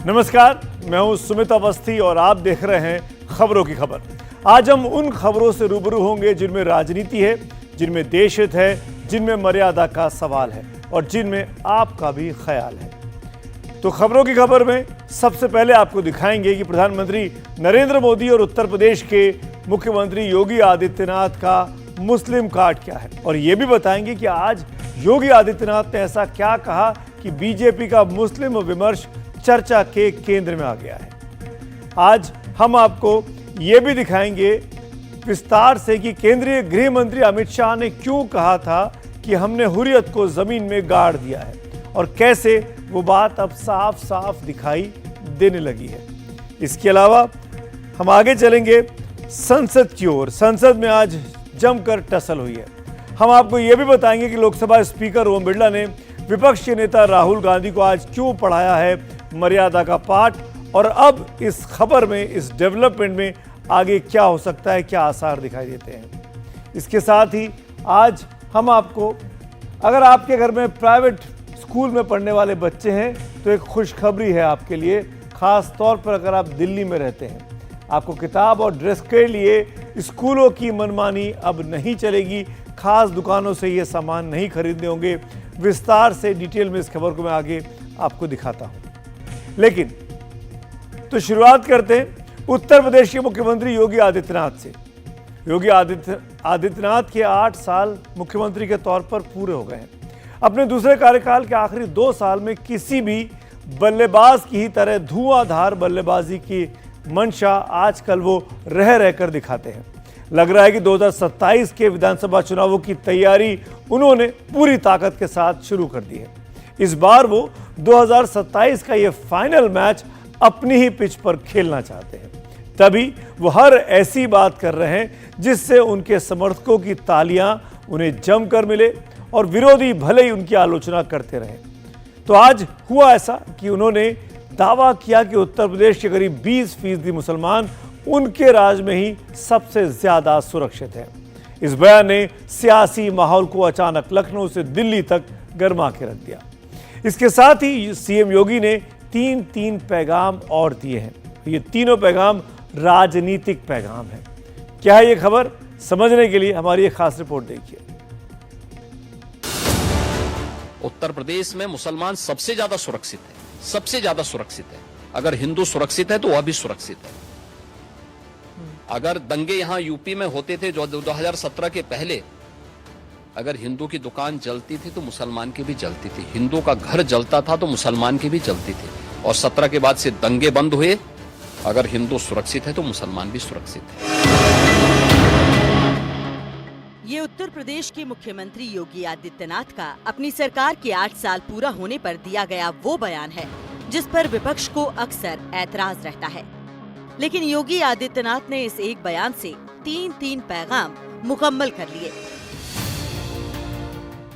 नमस्कार, मैं हूं सुमित अवस्थी और आप देख रहे हैं खबरों की खबर। आज हम उन खबरों से रूबरू होंगे जिनमें राजनीति है, जिनमें देश हित है, जिनमें मर्यादा का सवाल है और जिनमें आपका भी ख्याल है। तो खबरों की खबर में सबसे पहले आपको दिखाएंगे कि प्रधानमंत्री नरेंद्र मोदी और उत्तर प्रदेश के मुख्यमंत्री योगी आदित्यनाथ का मुस्लिम कार्ड क्या है, और ये भी बताएंगे कि आज योगी आदित्यनाथ ने ऐसा क्या कहा कि बीजेपी का मुस्लिम विमर्श चर्चा के केंद्र में आ गया है। आज हम आपको ये भी दिखाएंगे विस्तार से कि केंद्रीय गृह मंत्री अमित शाह ने क्यों कहा था कि हमने हुर्रियत को जमीन में गाड़ दिया है और कैसे वो बात अब साफ साफ दिखाई देने लगी है। इसके अलावा हम आगे चलेंगे संसद की ओर। संसद में आज जमकर टसल हुई है। हम आपको यह भी बताएंगे कि लोकसभा स्पीकर ओम बिरला ने विपक्ष के नेता राहुल गांधी को आज क्यों पढ़ाया है मर्यादा का पाठ, और अब इस खबर में, इस डेवलपमेंट में आगे क्या हो सकता है, क्या आसार दिखाई देते हैं। इसके साथ ही आज हम आपको, अगर आपके घर में प्राइवेट स्कूल में पढ़ने वाले बच्चे हैं तो एक खुशखबरी है आपके लिए, खास तौर पर अगर आप दिल्ली में रहते हैं। आपको किताब और ड्रेस के लिए स्कूलों की मनमानी अब नहीं चलेगी, खास दुकानों से ये सामान नहीं खरीदने होंगे। विस्तार से डिटेल में इस खबर को मैं आगे आपको दिखाता हूं, लेकिन तो शुरुआत करते हैं उत्तर प्रदेश के मुख्यमंत्री योगी आदित्यनाथ से। योगी आदित्यनाथ के 8 साल मुख्यमंत्री के तौर पर पूरे हो गए हैं। अपने दूसरे कार्यकाल के आखिरी 2 साल में किसी भी बल्लेबाज की ही तरह धुआंधार बल्लेबाजी की मंशा आजकल वो रह रहकर दिखाते हैं। लग रहा है कि 2027 के विधानसभा चुनावों की तैयारी उन्होंने पूरी ताकत के साथ शुरू कर दी है। इस बार वो 2027 का ये फाइनल मैच अपनी ही पिच पर खेलना चाहते हैं, तभी वो हर ऐसी बात कर रहे हैं जिससे उनके समर्थकों की तालियां उन्हें जमकर मिले और विरोधी भले ही उनकी आलोचना करते रहे। तो आज हुआ ऐसा कि उन्होंने दावा किया कि उत्तर प्रदेश के करीब 20% मुसलमान उनके राज में ही सबसे ज्यादा सुरक्षित हैं। इस बयान ने सियासी माहौल को अचानक लखनऊ से दिल्ली तक गर्मा के रख दिया। इसके साथ ही सीएम योगी ने 3 पैगाम और दिए हैं। ये तीनों पैगाम राजनीतिक पैगाम हैं। क्या है ये खबर, समझने के लिए हमारी एक खास रिपोर्ट देखिए। उत्तर प्रदेश में मुसलमान सबसे ज्यादा सुरक्षित है, सबसे ज्यादा सुरक्षित है। अगर हिंदू सुरक्षित है तो वह भी सुरक्षित है। अगर दंगे यहां यूपी में होते थे जो 2017 के पहले, अगर हिंदू की दुकान जलती थी तो मुसलमान की भी जलती थी, हिंदू का घर जलता था तो मुसलमान की भी जलती थी। और 17 के बाद से दंगे बंद हुए। अगर हिंदू सुरक्षित है तो मुसलमान भी सुरक्षित है। ये उत्तर प्रदेश के मुख्यमंत्री योगी आदित्यनाथ का अपनी सरकार के 8 साल पूरा होने पर दिया गया वो बयान है जिस पर विपक्ष को अक्सर ऐतराज रहता है। लेकिन योगी आदित्यनाथ ने इस एक बयान से 3 पैगाम मुकम्मल कर लिए।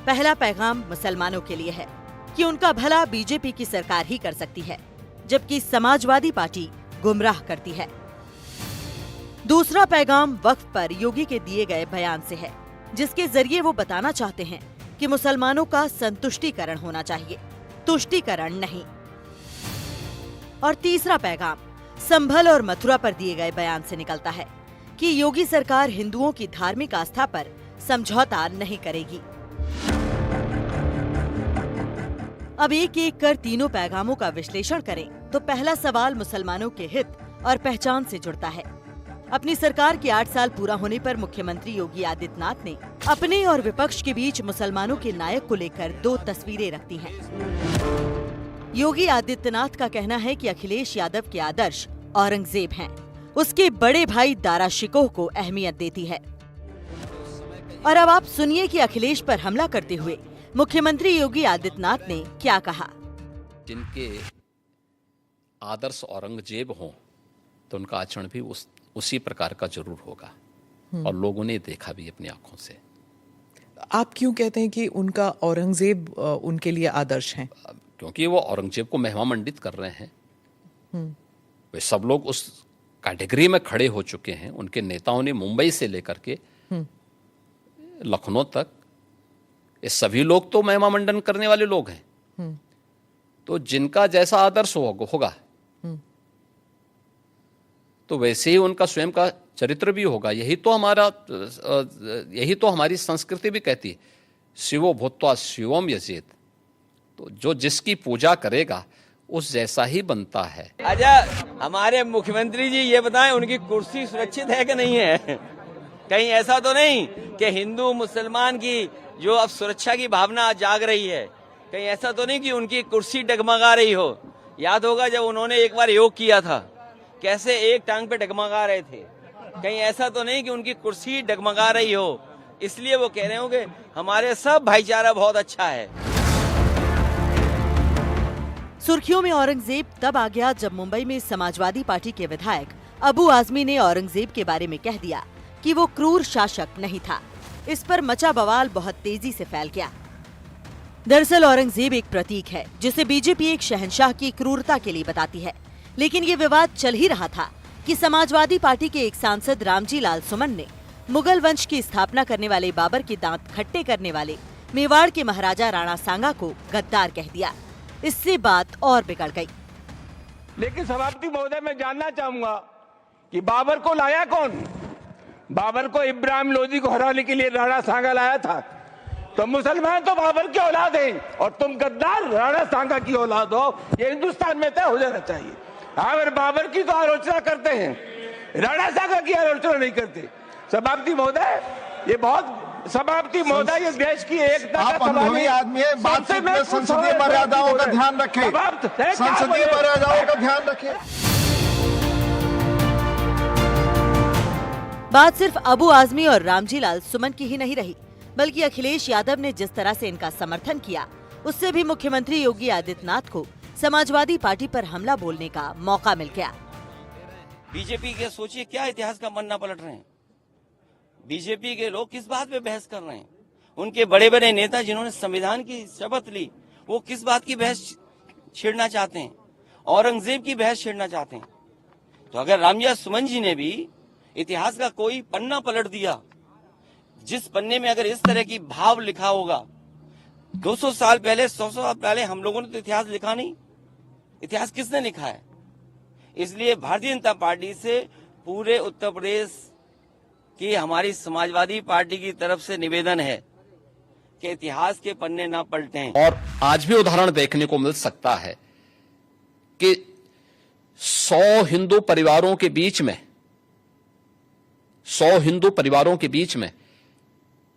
पहला पैगाम मुसलमानों के लिए है कि उनका भला बीजेपी की सरकार ही कर सकती है, जबकि समाजवादी पार्टी गुमराह करती है। दूसरा पैगाम वक्फ पर योगी के दिए गए बयान से है, जिसके जरिए वो बताना चाहते हैं कि मुसलमानों का संतुष्टिकरण होना चाहिए, तुष्टिकरण नहीं। और तीसरा पैगाम संभल और मथुरा पर दिए गए बयान से निकलता है कि योगी सरकार हिंदुओं की धार्मिक आस्था पर समझौता नहीं करेगी। अब एक एक कर तीनों पैगामों का विश्लेषण करें तो पहला सवाल मुसलमानों के हित और पहचान से जुड़ता है। अपनी सरकार के 8 साल पूरा होने पर मुख्यमंत्री योगी आदित्यनाथ ने अपने और विपक्ष के बीच मुसलमानों के नायक को लेकर 2 तस्वीरें रखती हैं। योगी आदित्यनाथ का कहना है कि अखिलेश यादव के आदर्श औरंगजेब हैं, उसके बड़े भाई दारा शिकोह को अहमियत देती है। और अब आप सुनिए कि अखिलेश पर हमला करते हुए मुख्यमंत्री योगी आदित्यनाथ ने क्या कहा। जिनके आदर्श औरंगजेब हों तो उनका आचरण भी उसी प्रकार का जरूर होगा, और लोगों ने देखा भी अपनी आंखों से। आप क्यों कहते हैं कि उनका औरंगजेब उनके लिए आदर्श हैं? क्योंकि वो औरंगजेब को महिमा मंडित कर रहे हैं। वे सब लोग उस कैटेगरी में खड़े हो चुके हैं। उनके नेताओं ने मुंबई से लेकर के लखनऊ तक, ये सभी लोग तो महिमा मंडन करने वाले लोग हैं। तो जिनका जैसा आदर्श होगा तो वैसे ही उनका स्वयं का चरित्र भी होगा। यही तो हमारी संस्कृति भी कहती है, शिवो भूत्वा शिवम यजेत। तो जो जिसकी पूजा करेगा उस जैसा ही बनता है। अच्छा, हमारे मुख्यमंत्री जी ये बताएं, उनकी कुर्सी सुरक्षित है कि नहीं है? कहीं ऐसा तो नहीं कि हिंदू मुसलमान की जो अब सुरक्षा की भावना जाग रही है, कहीं ऐसा तो नहीं कि उनकी कुर्सी डगमगा रही हो? याद होगा जब उन्होंने एक बार योग किया था, कैसे एक टांग पे डगमगा रहे थे। कहीं ऐसा तो नहीं कि उनकी कुर्सी डगमगा रही हो, इसलिए वो कह रहे हो कि हमारे सब भाईचारा बहुत अच्छा है। सुर्खियों में औरंगजेब तब आ गया जब मुंबई में समाजवादी पार्टी के विधायक अबू आजमी ने औरंगजेब के बारे में कह दिया कि वो क्रूर शासक नहीं था। इस पर मचा बवाल बहुत तेजी से फैल गया। दरअसल औरंगजेब एक प्रतीक है जिसे बीजेपी एक शहंशाह की क्रूरता के लिए बताती है। लेकिन ये विवाद चल ही रहा था कि समाजवादी पार्टी के एक सांसद रामजी लाल सुमन ने मुगल वंश की स्थापना करने वाले बाबर के दांत खट्टे करने वाले मेवाड़ के महाराजा राणा सांगा को गद्दार कह दिया। इससे बात और बिगड़ गई। लेकिन सभापति महोदय, मैं जानना चाहूंगा कि बाबर को लाया कौन? बाबर को इब्राहिम लोदी को हराने के लिए राणा सांगा लाया था। तो मुसलमान तो बाबर की औलाद हैं और तुम गद्दार राणा सांगा की औलाद हो, ये हिंदुस्तान में तय हो जाना चाहिए। अगर बाबर की तो आलोचना करते हैं, राणा सांगा की आलोचना नहीं करते। सभापति महोदय, ये बहुत सभापति महोदय, ये देश की एकता आप अनुभवी आदमी है, बातचीत में संसदीय मर्यादाओं का ध्यान रखें। संसदीय मर्यादाओं का ध्यान रखें। बात सिर्फ अबू आजमी और रामजी लाल सुमन की ही नहीं रही, बल्कि अखिलेश यादव ने जिस तरह से इनका समर्थन किया, उससे भी मुख्यमंत्री योगी आदित्यनाथ को समाजवादी पार्टी पर हमला बोलने का मौका मिल गया। बीजेपी के सोचिए क्या इतिहास का पन्ना पलट रहे हैं। बीजेपी के लोग किस बात पे बहस कर रहे हैं? उनके बड़े बड़े नेता जिन्होंने संविधान की शपथ ली, वो किस बात की बहस छेड़ना चाहते हैं? औरंगजेब की बहस छेड़ना चाहते हैं। तो अगर रामजी सुमन जी ने भी इतिहास का कोई पन्ना पलट दिया, जिस पन्ने में अगर इस तरह की भाव लिखा होगा, 200 साल पहले, 100 साल पहले हम लोगों ने तो इतिहास लिखा नहीं। इतिहास किसने लिखा है? इसलिए भारतीय जनता पार्टी से पूरे उत्तर प्रदेश कि हमारी समाजवादी पार्टी की तरफ से निवेदन है कि इतिहास के पन्ने ना पलटें। और आज भी उदाहरण देखने को मिल सकता है कि 100 हिंदू परिवारों के बीच में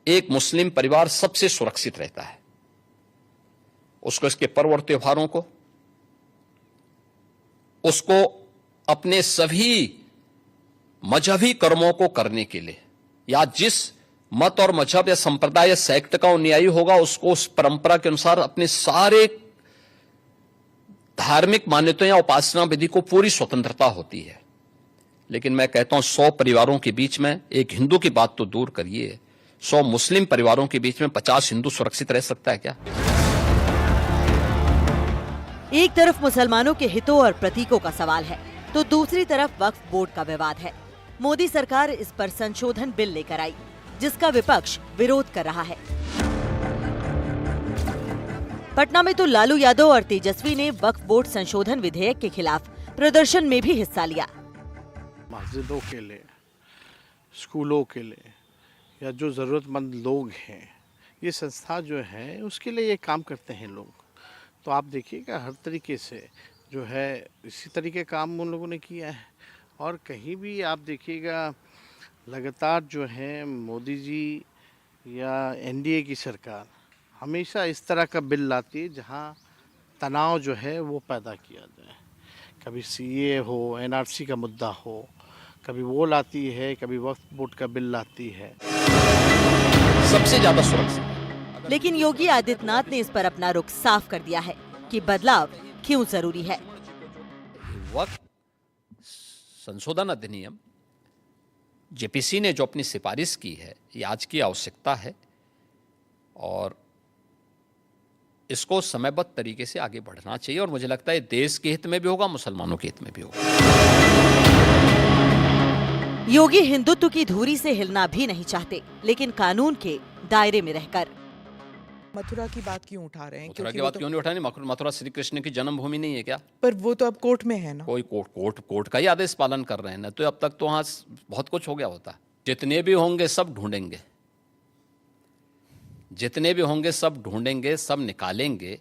एक मुस्लिम परिवार सबसे सुरक्षित रहता है। उसको इसके पर्व और त्योहारों को, उसको अपने सभी मजहबी कर्मों को करने के लिए, या जिस मत और मजहब या संप्रदाय या सेक्ट का अनुयायी होगा, उसको उस परंपरा के अनुसार अपने सारे धार्मिक मान्यताओं या उपासना विधि को पूरी स्वतंत्रता होती है। लेकिन मैं कहता हूं 100 परिवारों के बीच में, एक हिंदू की बात तो दूर करिए, 100 मुस्लिम परिवारों के बीच में 50 हिंदू सुरक्षित रह सकता है क्या? एक तरफ मुसलमानों के हितों और प्रतीकों का सवाल है, तो दूसरी तरफ वक्फ बोर्ड का विवाद है। मोदी सरकार इस पर संशोधन बिल लेकर आई, जिसका विपक्ष विरोध कर रहा है। पटना में तो लालू यादव और तेजस्वी ने वक्फ बोर्ड संशोधन विधेयक के खिलाफ प्रदर्शन में भी हिस्सा लिया। मस्जिदों के लिए, स्कूलों के लिए, या जो जरूरतमंद लोग हैं, ये संस्था जो है उसके लिए ये काम करते हैं लोग। तो आप देखिएगा हर तरीके से जो है इसी तरीके काम उन लोगों ने किया है। और कहीं भी आप देखिएगा लगातार जो है मोदी जी या एनडीए की सरकार हमेशा इस तरह का बिल लाती है जहां तनाव जो है वो पैदा किया जाए। कभी सीए हो, एनआरसी का मुद्दा हो, कभी वो लाती है, कभी वक्फ बोर्ड का बिल लाती है। सबसे ज्यादा सुरक्षित। लेकिन योगी आदित्यनाथ ने इस पर अपना रुख साफ कर दिया है कि बदलाव क्यों जरूरी है। वक्त संशोधन अधिनियम जेपीसी ने जो अपनी सिफारिश की है, ये आज की आवश्यकता है और इसको समयबद्ध तरीके से आगे बढ़ना चाहिए। और मुझे लगता है देश के हित में भी होगा, मुसलमानों के हित में भी होगा। योगी हिंदुत्व की धुरी से हिलना भी नहीं चाहते, लेकिन कानून के दायरे में रहकर। मथुरा की बात क्यों उठा रहे हैं? मथुरा की बात क्यों नहीं उठानी? मथुरा श्री कृष्ण की जन्मभूमि नहीं है क्या? पर वो तो अब कोर्ट में है ना। कोई कोर्ट का ही आदेश पालन कर रहे हैं ना, तो अब तक तो वहां बहुत कुछ हो गया होता। जितने भी होंगे सब ढूंढेंगे, जितने भी होंगे सब ढूंढेंगे, सब निकालेंगे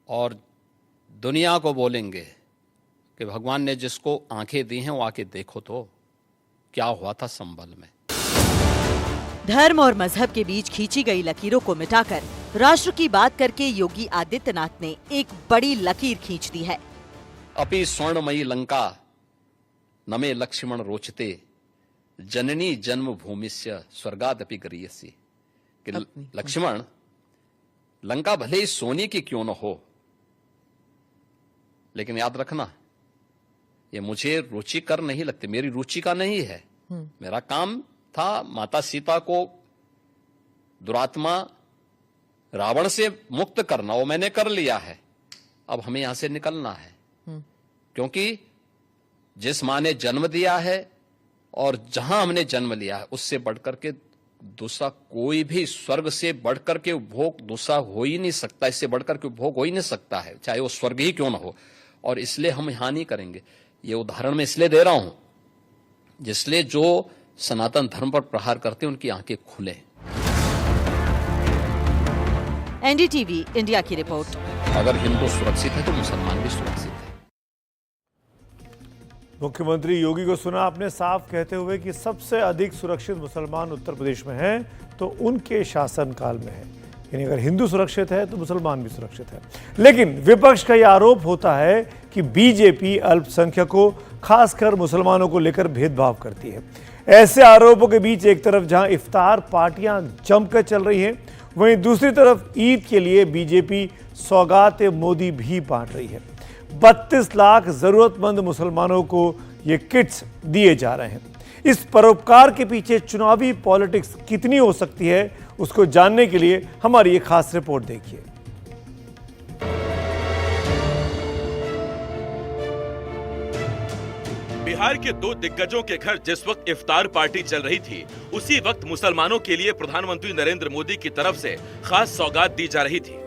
और दुनिया को बोलेंगे कि भगवान ने जिसको आंखें दी हैं वो आके देखो तो क्या हुआ था संभल में। धर्म और मजहब के बीच खींची गई लकीरों को मिटाकर राष्ट्र की बात करके योगी आदित्यनाथ ने एक बड़ी लकीर खींच दी है। अपि स्वर्णमयी लंका नमे लक्ष्मण रोचते जननी जन्मभूमिस्य स्वर्गादपि गरीयसी। कि लक्ष्मण, लंका भले ही सोने की क्यों न हो, लेकिन याद रखना ये मुझे रुचिकर नहीं लगती, मेरी रुचि का नहीं है। मेरा काम था माता सीता को दुरात्मा रावण से मुक्त करना, वो मैंने कर लिया है। अब हमें यहां से निकलना है, क्योंकि जिस मां ने जन्म दिया है और जहां हमने जन्म लिया है उससे बढ़कर के दूसरा कोई भी, स्वर्ग से बढ़कर के उपभोग दूसरा हो ही नहीं सकता, इससे बढ़कर के उपभोग हो ही नहीं सकता है, चाहे वो स्वर्ग ही क्यों ना हो। और इसलिए हम यहां नहीं करेंगे। ये उदाहरण मैं इसलिए दे रहा हूं जिसलिए जो सनातन धर्म पर प्रहार करते हैं उनकी आंखें खुले। एनडीटीवी इंडिया की रिपोर्ट। अगर हिंदू सुरक्षित है तो मुसलमान भी सुरक्षित है। मुख्यमंत्री योगी को सुना आपने साफ कहते हुए कि सबसे अधिक सुरक्षित मुसलमान उत्तर प्रदेश में हैं तो उनके शासनकाल में है, यानी अगर हिंदू सुरक्षित है तो मुसलमान भी सुरक्षित है। लेकिन विपक्ष का यह आरोप होता है कि बीजेपी अल्पसंख्यकों खासकर मुसलमानों को लेकर भेदभाव करती है। ऐसे आरोपों के बीच एक तरफ जहां इफ्तार पार्टियां जमकर चल रही हैं, वहीं दूसरी तरफ ईद के लिए बीजेपी सौगात मोदी भी बांट रही है। 32 लाख जरूरतमंद मुसलमानों को ये किट्स दिए जा रहे हैं। इस परोपकार के पीछे चुनावी पॉलिटिक्स कितनी हो सकती है, उसको जानने के लिए हमारी ये खास रिपोर्ट देखिए। बिहार के दो दिग्गजों के घर जिस वक्त इफ्तार पार्टी चल रही थी, उसी वक्त मुसलमानों के लिए प्रधानमंत्री नरेंद्र मोदी की तरफ से खास सौगात दी जा रही थी।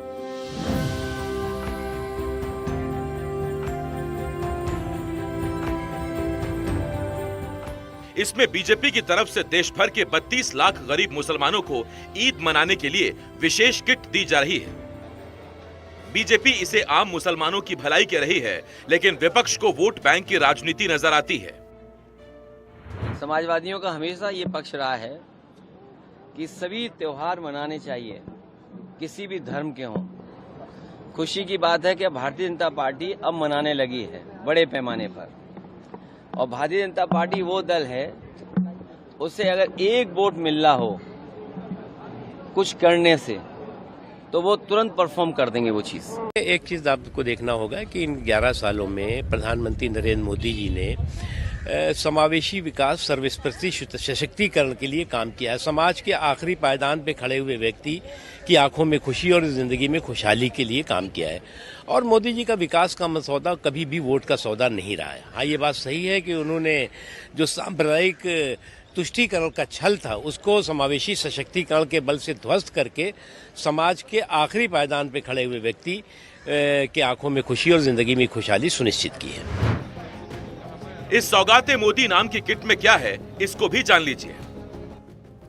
इसमें बीजेपी की तरफ से देश भर के 32 लाख गरीब मुसलमानों को ईद मनाने के लिए विशेष किट दी जा रही है। बीजेपी इसे आम मुसलमानों की भलाई कह रही है, लेकिन विपक्ष को वोट बैंक की राजनीति नजर आती है। समाजवादियों का हमेशा ये पक्ष रहा है कि सभी त्योहार मनाने चाहिए, किसी भी धर्म के हों। खुशी की बात है कि भारतीय जनता पार्टी अब मनाने लगी है बड़े पैमाने पर, और भारतीय जनता पार्टी वो दल है उससे अगर एक वोट मिल रहा हो कुछ करने से तो वो तुरंत परफॉर्म कर देंगे वो चीज। एक चीज आपको देखना होगा कि इन 11 सालों में प्रधानमंत्री नरेंद्र मोदी जी ने समावेशी विकास, सर्वस्पर्शी सशक्तिकरण के लिए काम किया है। समाज के आखिरी पायदान पे खड़े हुए व्यक्ति की आंखों में खुशी और जिंदगी में खुशहाली के लिए काम किया है। और मोदी जी का विकास का मसौदा कभी भी वोट का सौदा नहीं रहा है। हाँ, ये बात सही है कि उन्होंने जो सांप्रदायिक तुष्टीकरण का छल था उसको समावेशी सशक्तिकरण के बल से ध्वस्त करके समाज के आखिरी पायदान पे खड़े हुए व्यक्ति के आंखों में खुशी और जिंदगी में खुशहाली सुनिश्चित की है। इस सौगाते मोदी नाम की किट में क्या है, इसको भी जान लीजिए।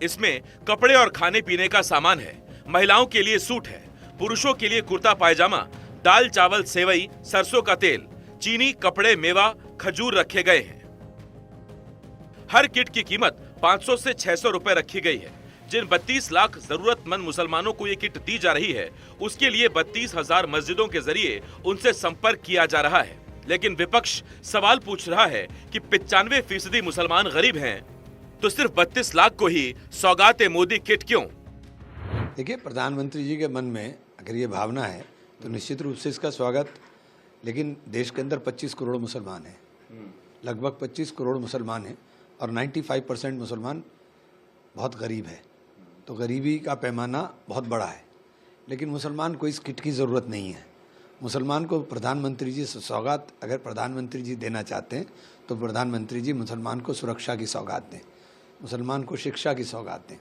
इसमें कपड़े और खाने पीने का सामान है। महिलाओं के लिए सूट है, पुरुषों के लिए कुर्ता पायजामा, दाल चावल सेवई, सरसों का तेल, चीनी, कपड़े, मेवा, खजूर रखे गए हैं। हर किट की कीमत 500 से 600 रुपए रखी गई है। जिन 32 लाख जरूरतमंद मुसलमानों को ये किट दी जा रही है, उसके लिए 32,000 मस्जिदों के जरिए उनसे संपर्क किया जा रहा है। लेकिन विपक्ष सवाल पूछ रहा है कि 95% मुसलमान गरीब हैं, तो सिर्फ 32 लाख को ही सौगात मोदी किट क्यों? देखिए, प्रधानमंत्री जी के मन में अगर ये भावना है तो निश्चित रूप से इसका स्वागत। लेकिन देश के अंदर 25 करोड़ मुसलमान हैं, लगभग 25 करोड़ मुसलमान हैं, और 95% मुसलमान बहुत गरीब है। तो गरीबी का पैमाना बहुत बड़ा है। लेकिन मुसलमान को इस किट की ज़रूरत नहीं है। मुसलमान को प्रधानमंत्री जी सौगात अगर प्रधानमंत्री जी देना चाहते हैं तो प्रधानमंत्री जी मुसलमान को सुरक्षा की सौगात दें, मुसलमान को शिक्षा की सौगात दें,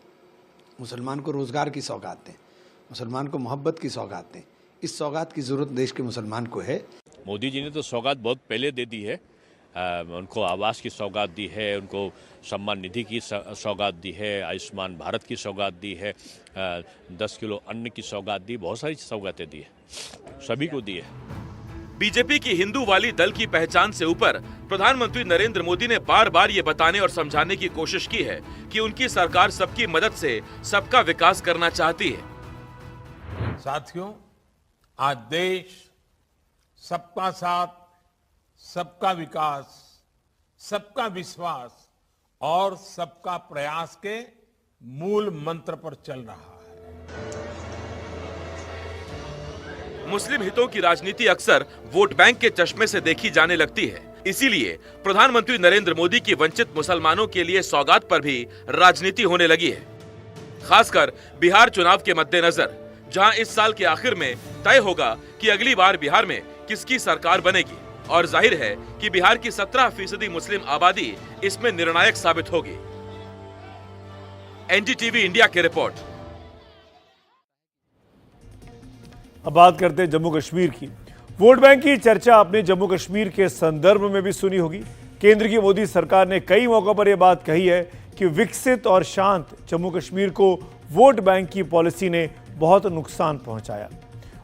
मुसलमान को रोज़गार की सौगात दें, मुसलमान को मोहब्बत की सौगात दें। इस सौगात की ज़रूरत देश के मुसलमान को है। मोदी जी ने तो सौगात बहुत पहले दे दी है। उनको आवास की सौगात दी है, उनको सम्मान निधि की सौगात दी है, आयुष्मान भारत की सौगात दी है, 10 किलो अन्न की सौगात दी, बहुत सारी सौगातें दी है, सभी को दी है। बीजेपी की हिंदू वाली दल की पहचान से ऊपर प्रधानमंत्री नरेंद्र मोदी ने बार बार ये बताने और समझाने की कोशिश की है कि उनकी सरकार सबकी मदद से सबका विकास करना चाहती है। साथियों, आज देश सबका साथ, सबका विकास, सबका विश्वास और सबका प्रयास के मूल मंत्र पर चल रहा है। मुस्लिम हितों की राजनीति अक्सर वोट बैंक के चश्मे से देखी जाने लगती है। इसीलिए प्रधानमंत्री नरेंद्र मोदी की वंचित मुसलमानों के लिए सौगात पर भी राजनीति होने लगी है। खासकर बिहार चुनाव के मद्देनजर, जहां इस साल के आखिर में तय होगा कि अगली बार बिहार में किसकी सरकार बनेगी, और जाहिर है कि बिहार की 17% मुस्लिम आबादी इसमें निर्णायक साबित होगी। एनडीटीवी इंडिया की रिपोर्ट। अब बात करते हैं जम्मू कश्मीर की। वोट बैंक की चर्चा आपने जम्मू कश्मीर के संदर्भ में भी सुनी होगी। केंद्र की मोदी सरकार ने कई मौकों पर यह बात कही है कि विकसित और शांत जम्मू कश्मीर को वोट बैंक की पॉलिसी ने बहुत नुकसान पहुंचाया,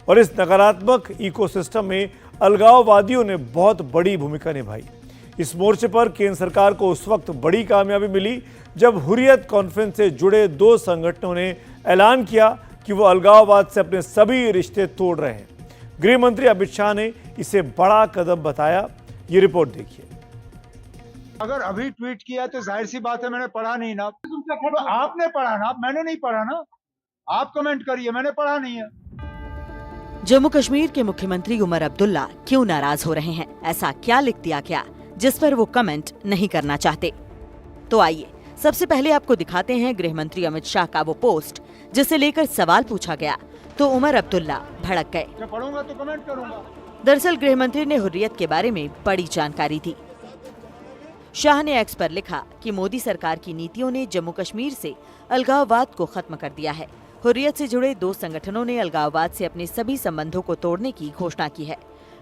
और इस नकारात्मक इकोसिस्टम में अलगाववादियों ने बहुत बड़ी भूमिका निभाई। इस मोर्चे पर केंद्र सरकार को उस वक्त बड़ी कामयाबी मिली जब हुर्रियत कॉन्फ्रेंस से जुड़े 2 संगठनों ने ऐलान किया कि वो अलगाववाद से अपने सभी रिश्ते तोड़ रहे हैं। गृह मंत्री अमित शाह ने इसे बड़ा कदम बताया। ये रिपोर्ट देखिए। अगर अभी ट्वीट किया तो जाहिर सी बात है मैंने पढ़ा नहीं ना। तो आपने पढ़ा ना, मैंने नहीं पढ़ा ना। आप कमेंट करिए, मैंने पढ़ा नहीं है। जम्मू कश्मीर के मुख्यमंत्री उमर अब्दुल्ला क्यों नाराज हो रहे हैं? ऐसा क्या लिख दिया गया जिस पर वो कमेंट नहीं करना चाहते? तो आइए सबसे पहले आपको दिखाते हैं गृह मंत्री अमित शाह का वो पोस्ट जिसे लेकर सवाल पूछा गया तो उमर अब्दुल्ला भड़क गए। जब पढ़ूंगा तो कमेंट करूंगा। दरअसल गृह मंत्री ने हुर्रियत के बारे में बड़ी जानकारी दी। शाह ने एक्स पर लिखा कि मोदी सरकार की नीतियों ने जम्मू कश्मीर से अलगाववाद को खत्म कर दिया है। हुर्रियत से जुड़े 2 संगठनों ने अलगाववाद से अपने सभी संबंधों को तोड़ने की घोषणा की है।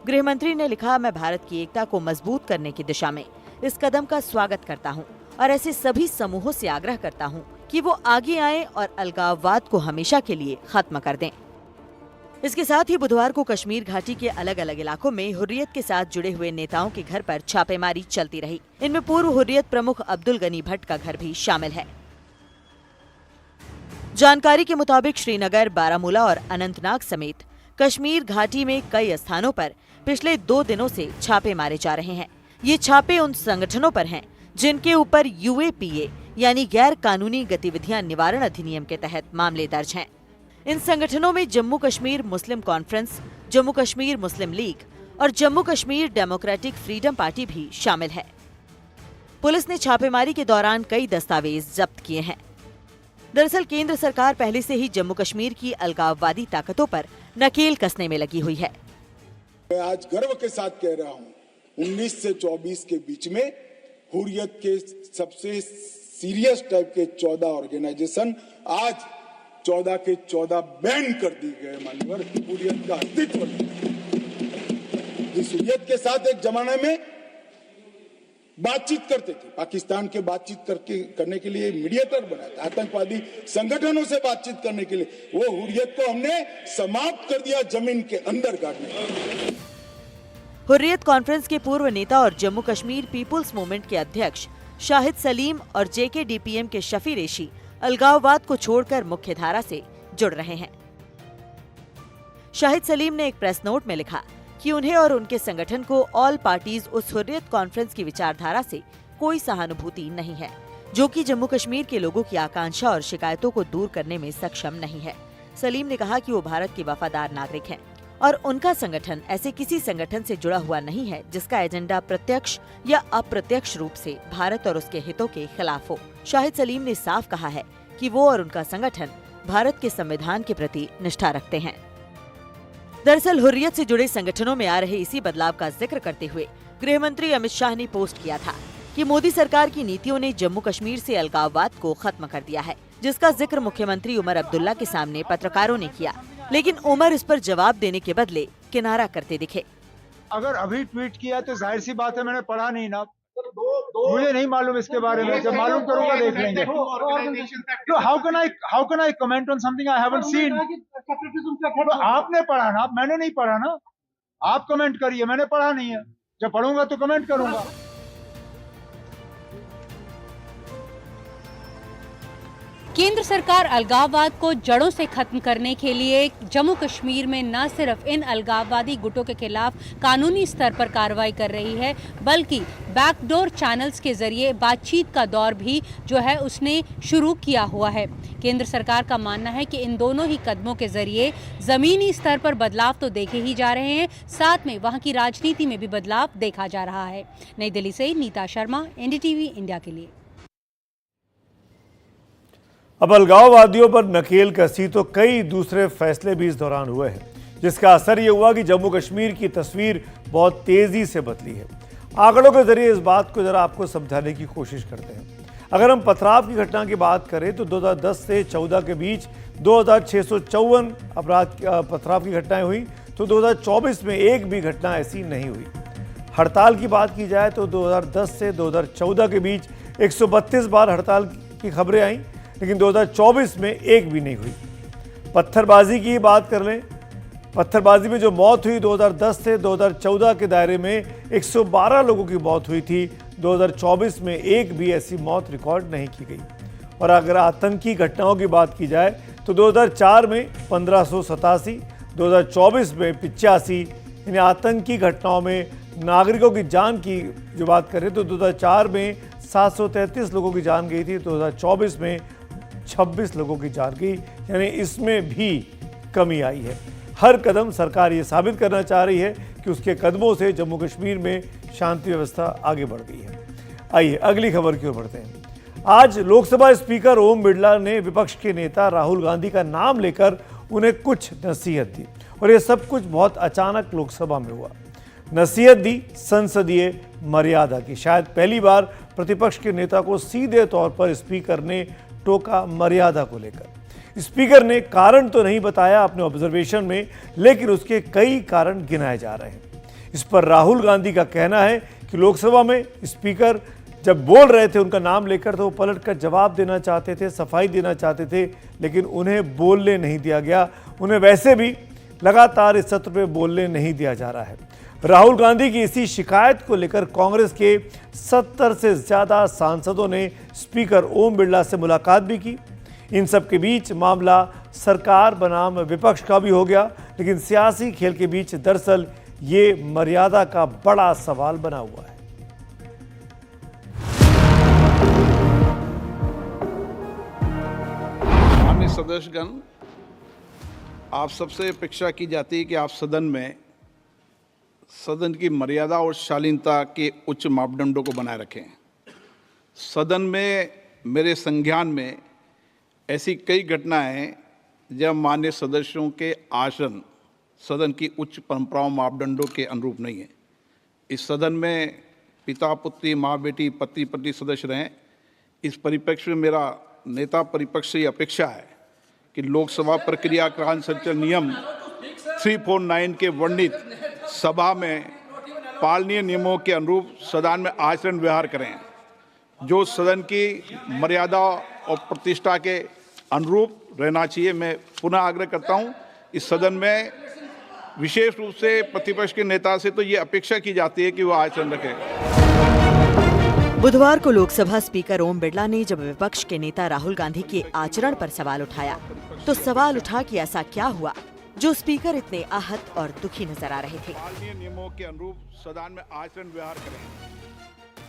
गृह मंत्री ने लिखा, मैं भारत की एकता को मजबूत करने की दिशा में इस कदम का स्वागत करता हूं और ऐसे सभी समूहों से आग्रह करता हूं कि वो आगे आएं और अलगाववाद को हमेशा के लिए खत्म कर दें। इसके साथ ही बुधवार को कश्मीर घाटी के अलग अलग इलाकों में हुर्रियत के साथ जुड़े हुए नेताओं के घर पर छापेमारी चलती रही। इनमें पूर्व हुर्रियत प्रमुख अब्दुल गनी भट्ट का घर भी शामिल है। जानकारी के मुताबिक श्रीनगर, बारामूला और अनंतनाग समेत कश्मीर घाटी में कई स्थानों पर पिछले 2 दिनों से छापे मारे जा रहे हैं। ये छापे उन संगठनों पर हैं जिनके ऊपर UAPA यानी गैर कानूनी गतिविधियां निवारण अधिनियम के तहत मामले दर्ज हैं। इन संगठनों में जम्मू कश्मीर मुस्लिम कॉन्फ्रेंस, जम्मू कश्मीर मुस्लिम लीग और Jammu Kashmir democratic freedom party भी शामिल है। पुलिस ने छापेमारी के दौरान कई दस्तावेज जब्त किए हैं। दरअसल केंद्र सरकार पहले से ही जम्मू कश्मीर की अलगाववादी ताकतों पर नकेल कसने में लगी हुई है। मैं आज गर्व के साथ कह रहा हूं, 19 से 24 के बीच में हुर्रियत के सबसे सीरियस टाइप के 14 ऑर्गेनाइजेशन आज 14 के 14 बैन कर दिए गए। मान्यवर, हुर्रियत का अस्तित्व इस हुर्रियत के साथ एक जमाने में बातचीत करते थे। पाकिस्तान के बातचीत करने के लिए मीडिएटर बनाया था, आतंकवादी संगठनों से बातचीत करने के लिए। वो हुर्रियत को हमने समाप्त कर दिया, जमीन के अंदर गाड़ने। हुर्रियत कॉन्फ्रेंस के पूर्व नेता और जम्मू कश्मीर पीपुल्स मूवमेंट के अध्यक्ष शाहिद सलीम और JKDPM के शफी रेशी अलगाववाद को छोड़कर मुख्यधारा से जुड़ रहे हैं। शाहिद सलीम ने एक प्रेस नोट में लिखा कि उन्हें और उनके संगठन को ऑल पार्टीज उस हुर्रियत कॉन्फ्रेंस की विचारधारा से कोई सहानुभूति नहीं है, जो कि जम्मू कश्मीर के लोगों की आकांक्षा और शिकायतों को दूर करने में सक्षम नहीं है। सलीम ने कहा कि वो भारत के वफादार नागरिक हैं और उनका संगठन ऐसे किसी संगठन से जुड़ा हुआ नहीं है जिसका एजेंडा प्रत्यक्ष या अप्रत्यक्ष रूप से भारत और उसके हितों के खिलाफ हो। शाहिद सलीम ने साफ कहा है कि वो और उनका संगठन भारत के संविधान के प्रति निष्ठा रखते हैं। दरअसल हुर्रियत से जुड़े संगठनों में आ रहे इसी बदलाव का जिक्र करते हुए गृह मंत्री अमित शाह ने पोस्ट किया था कि मोदी सरकार की नीतियों ने जम्मू कश्मीर से अलगाववाद को खत्म कर दिया है, जिसका जिक्र मुख्यमंत्री उमर अब्दुल्ला के सामने पत्रकारों ने किया, लेकिन उमर इस पर जवाब देने के बदले किनारा करते दिखे। अगर अभी ट्वीट किया तो जाहिर सी बात है मैंने पढ़ा नहीं ना, मुझे नहीं मालूम इसके बारे में, जब मालूम करूंगा देख लेंगे। तो how can I comment on something I haven't seen? तो आपने पढ़ा ना, मैंने नहीं पढ़ा ना, आप कमेंट करिए, मैंने पढ़ा नहीं है, जब पढ़ूंगा तो कमेंट करूंगा। केंद्र सरकार अलगाववाद को जड़ों से खत्म करने के लिए जम्मू कश्मीर में न सिर्फ इन अलगाववादी गुटों के खिलाफ कानूनी स्तर पर कार्रवाई कर रही है, बल्कि बैकडोर चैनल्स के जरिए बातचीत का दौर भी जो है उसने शुरू किया हुआ है। केंद्र सरकार का मानना है कि इन दोनों ही कदमों के जरिए जमीनी स्तर पर बदलाव तो देखे ही जा रहे हैं, साथ में वहां की राजनीति में भी बदलाव देखा जा रहा है। नई दिल्ली से नीता शर्मा, एनडीटीवी इंडिया के लिए। अब अलगाववादियों पर नकेल कसी तो कई दूसरे फैसले भी इस दौरान हुए हैं, जिसका असर ये हुआ कि जम्मू कश्मीर की तस्वीर बहुत तेजी से बदली है। आंकड़ों के जरिए इस बात को जरा आपको समझाने की कोशिश करते हैं। अगर हम पथराव की घटना की बात करें तो 2010 से 14 के बीच 2654 अपराध पथराव की घटनाएं हुई, तो 2024 में एक भी घटना ऐसी नहीं हुई। हड़ताल की बात की जाए तो 2010 से 2014 के बीच 132 बार हड़ताल की खबरें आईं, लेकिन 2024 में एक भी नहीं हुई। पत्थरबाजी की बात कर लें, पत्थरबाजी में जो मौत हुई 2010 से 2014 के दायरे में 112 लोगों की मौत हुई थी, 2024 में एक भी ऐसी मौत रिकॉर्ड नहीं की गई। और अगर आतंकी घटनाओं की बात की जाए तो 2004 में 1587, 2024 में 85। यानी आतंकी घटनाओं में नागरिकों की जान की जो बात करें तो 2004 में 733 लोगों की जान गई थी, 2024 में 26 लोगों की जान गई, यानी इसमें भी कमी आई है। हर कदम सरकार ये साबित करना चाह रही है कि उसके कदमों से जम्मू कश्मीर में शांति व्यवस्था आगे बढ़ गई है। आइए अगली खबर की ओर बढ़ते हैं। आज लोकसभा स्पीकर ओम बिरला ने विपक्ष के नेता राहुल गांधी का नाम लेकर उन्हें कुछ नसीहत दी, और ये सब कुछ बहुत अचानक लोकसभा में हुआ। नसीहत दी संसदीय मर्यादा की। शायद पहली बार प्रतिपक्ष के नेता को सीधे तौर पर स्पीकर ने टोका मर्यादा को लेकर। स्पीकर ने कारण तो नहीं बताया अपने ऑब्जर्वेशन में, लेकिन उसके कई कारण गिनाए जा रहे हैं। इस पर राहुल गांधी का कहना है कि लोकसभा में स्पीकर जब बोल रहे थे उनका नाम लेकर, तो वो पलटकर जवाब देना चाहते थे, सफाई देना चाहते थे, लेकिन उन्हें बोलने नहीं दिया गया। उन्हें वैसे भी लगातार इस सत्र में बोलने नहीं दिया जा रहा है। राहुल गांधी की इसी शिकायत को लेकर कांग्रेस के 70 से ज्यादा सांसदों ने स्पीकर ओम बिरला से मुलाकात भी की। इन सब के बीच मामला सरकार बनाम विपक्ष का भी हो गया, लेकिन सियासी खेल के बीच दरअसल ये मर्यादा का बड़ा सवाल बना हुआ है। माननीय सदस्यगण, आप सबसे अपेक्षा की जाती है कि आप सदन की मर्यादा और शालीनता के उच्च मापदंडों को बनाए रखें। सदन में मेरे संज्ञान में ऐसी कई घटनाएं हैं जब माननीय सदस्यों के आसन सदन की उच्च परंपराओं मापदंडों के अनुरूप नहीं है। इस सदन में पिता पुत्री, माँ बेटी, पति पत्नी सदस्य रहें। इस परिप्रेक्ष्य में मेरा नेता परिपक्ष से अपेक्षा है कि लोकसभा प्रक्रिया का संचालन नियम 349 के वर्णित सभा में पालनीय नियमों के अनुरूप सदन में आचरण व्यवहार करें, जो सदन की मर्यादा और प्रतिष्ठा के अनुरूप रहना चाहिए। मैं पुनः आग्रह करता हूं, इस सदन में विशेष रूप से प्रतिपक्ष के नेता से तो ये अपेक्षा की जाती है कि वो आचरण रखें। बुधवार को लोकसभा स्पीकर ओम बिरला ने जब विपक्ष के नेता राहुल गांधी के आचरण पर सवाल उठाया, तो सवाल उठा कि ऐसा क्या हुआ जो स्पीकर इतने आहत और दुखी नजर आ रहे थे। नियमों के अनुरूप सदन में आचरण व्यवहार करें।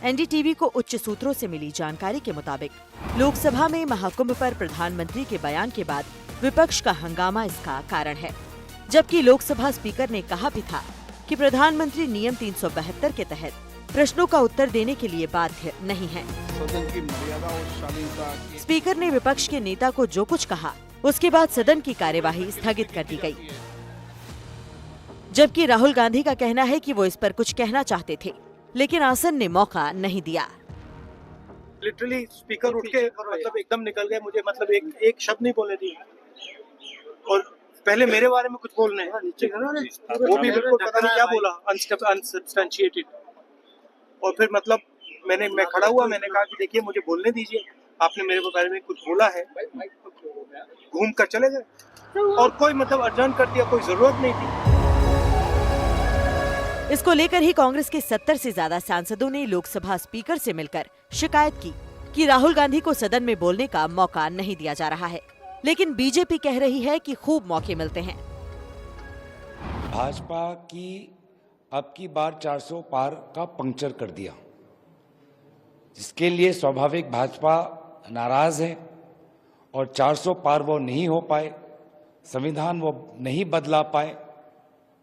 एनडीटीवी को उच्च सूत्रों से मिली जानकारी के मुताबिक लोकसभा में महाकुंभ पर प्रधानमंत्री के बयान के बाद विपक्ष का हंगामा इसका कारण है, जबकि लोकसभा स्पीकर ने कहा भी था कि प्रधानमंत्री नियम 372 के तहत प्रश्नों का उत्तर देने के लिए बाध्य नहीं है। सदन की मर्यादा और शालीनता की स्पीकर ने विपक्ष के नेता को जो कुछ कहा, उसके बाद सदन की कार्यवाही स्थगित कर दी गई, जबकि राहुल गांधी का कहना है कि वो इस पर कुछ कहना चाहते थे, लेकिन आसन ने मौका नहीं दिया। लिटरली स्पीकर उठ के मतलब एकदम निकल गए, मुझे मतलब एक शब्द नहीं बोलने दी, और पहले मेरे बारे में कुछ बोलने हैं, वो भी बिल्कुल पता नहीं क्या बोला, अनसब्सटेंशिएटेड। और फिर मतलब मैं खड़ा हुआ, मैंने कहा कि देखिए मुझे बोलने दीजिए, आपने मेरे बारे में कुछ बोला है, घूम कर चले गए और कोई मतलब अर्जन कर दिया, कोई जरूरत नहीं थी। इसको लेकर ही कांग्रेस के 70 से ज्यादा सांसदों ने लोकसभा स्पीकर से मिलकर शिकायत की कि राहुल गांधी को सदन में बोलने का मौका नहीं दिया जा रहा है। लेकिन बीजेपी कह रही है कि खूब मौके मिलते हैं। भाजपा की अब की बार 400 पार का पंक्चर कर दिया, जिसके लिए स्वाभाविक भाजपा नाराज है और 400 पार वो नहीं हो पाए, संविधान वो नहीं बदला पाए,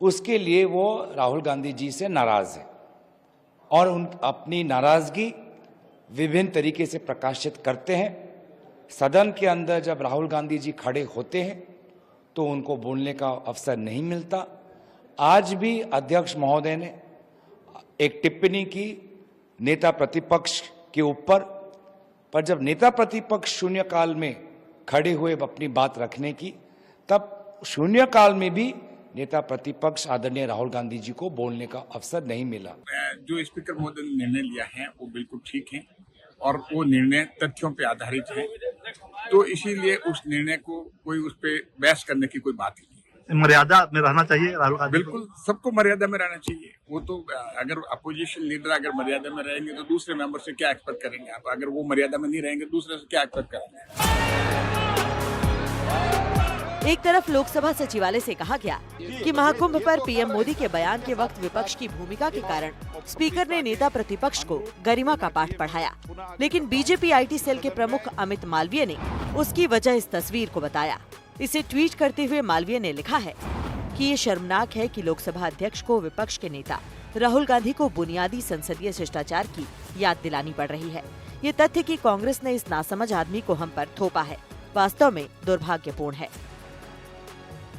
उसके लिए वो राहुल गांधी जी से नाराज है और उन अपनी नाराजगी विभिन्न तरीके से प्रकाशित करते हैं। सदन के अंदर जब राहुल गांधी जी खड़े होते हैं तो उनको बोलने का अवसर नहीं मिलता। आज भी अध्यक्ष महोदय ने एक टिप्पणी की नेता प्रतिपक्ष के ऊपर, पर जब नेता प्रतिपक्ष शून्यकाल में खड़े हुए अपनी बात रखने की, तब शून्यकाल में भी नेता प्रतिपक्ष आदरणीय राहुल गांधी जी को बोलने का अवसर नहीं मिला। जो स्पीकर महोदय ने निर्णय लिया है वो बिल्कुल ठीक है और वो निर्णय तथ्यों पे आधारित है, तो इसीलिए उस निर्णय को कोई उस पे बहस करने की कोई बात नहीं। मर्यादा में रहना चाहिए राहुल गांधी, बिल्कुल सबको मर्यादा में रहना चाहिए। वो तो अगर अपोजिशन लीडर अगर मर्यादा में रहेंगे तो दूसरे मेंबर से क्या एक्सपेक्ट करेंगे आप? अगर वो मर्यादा में नहीं रहेंगे दूसरे से क्या एक्सपेक्ट करेंगे? एक तरफ लोकसभा सचिवालय से कहा गया कि महाकुंभ पर पीएम मोदी के बयान के वक्त विपक्ष की भूमिका के कारण स्पीकर ने नेता प्रतिपक्ष को गरिमा का पाठ पढ़ाया, लेकिन बीजेपी आईटी सेल के प्रमुख अमित मालवीय ने उसकी वजह इस तस्वीर को बताया। इसे ट्वीट करते हुए मालवीय ने लिखा है कि ये शर्मनाक है कि लोकसभा अध्यक्ष को विपक्ष के नेता राहुल गांधी को बुनियादी संसदीय शिष्टाचार की याद दिलानी पड़ रही है। ये तथ्य कि कांग्रेस ने इस नासमझ आदमी को हम पर थोपा है वास्तव में दुर्भाग्यपूर्ण है।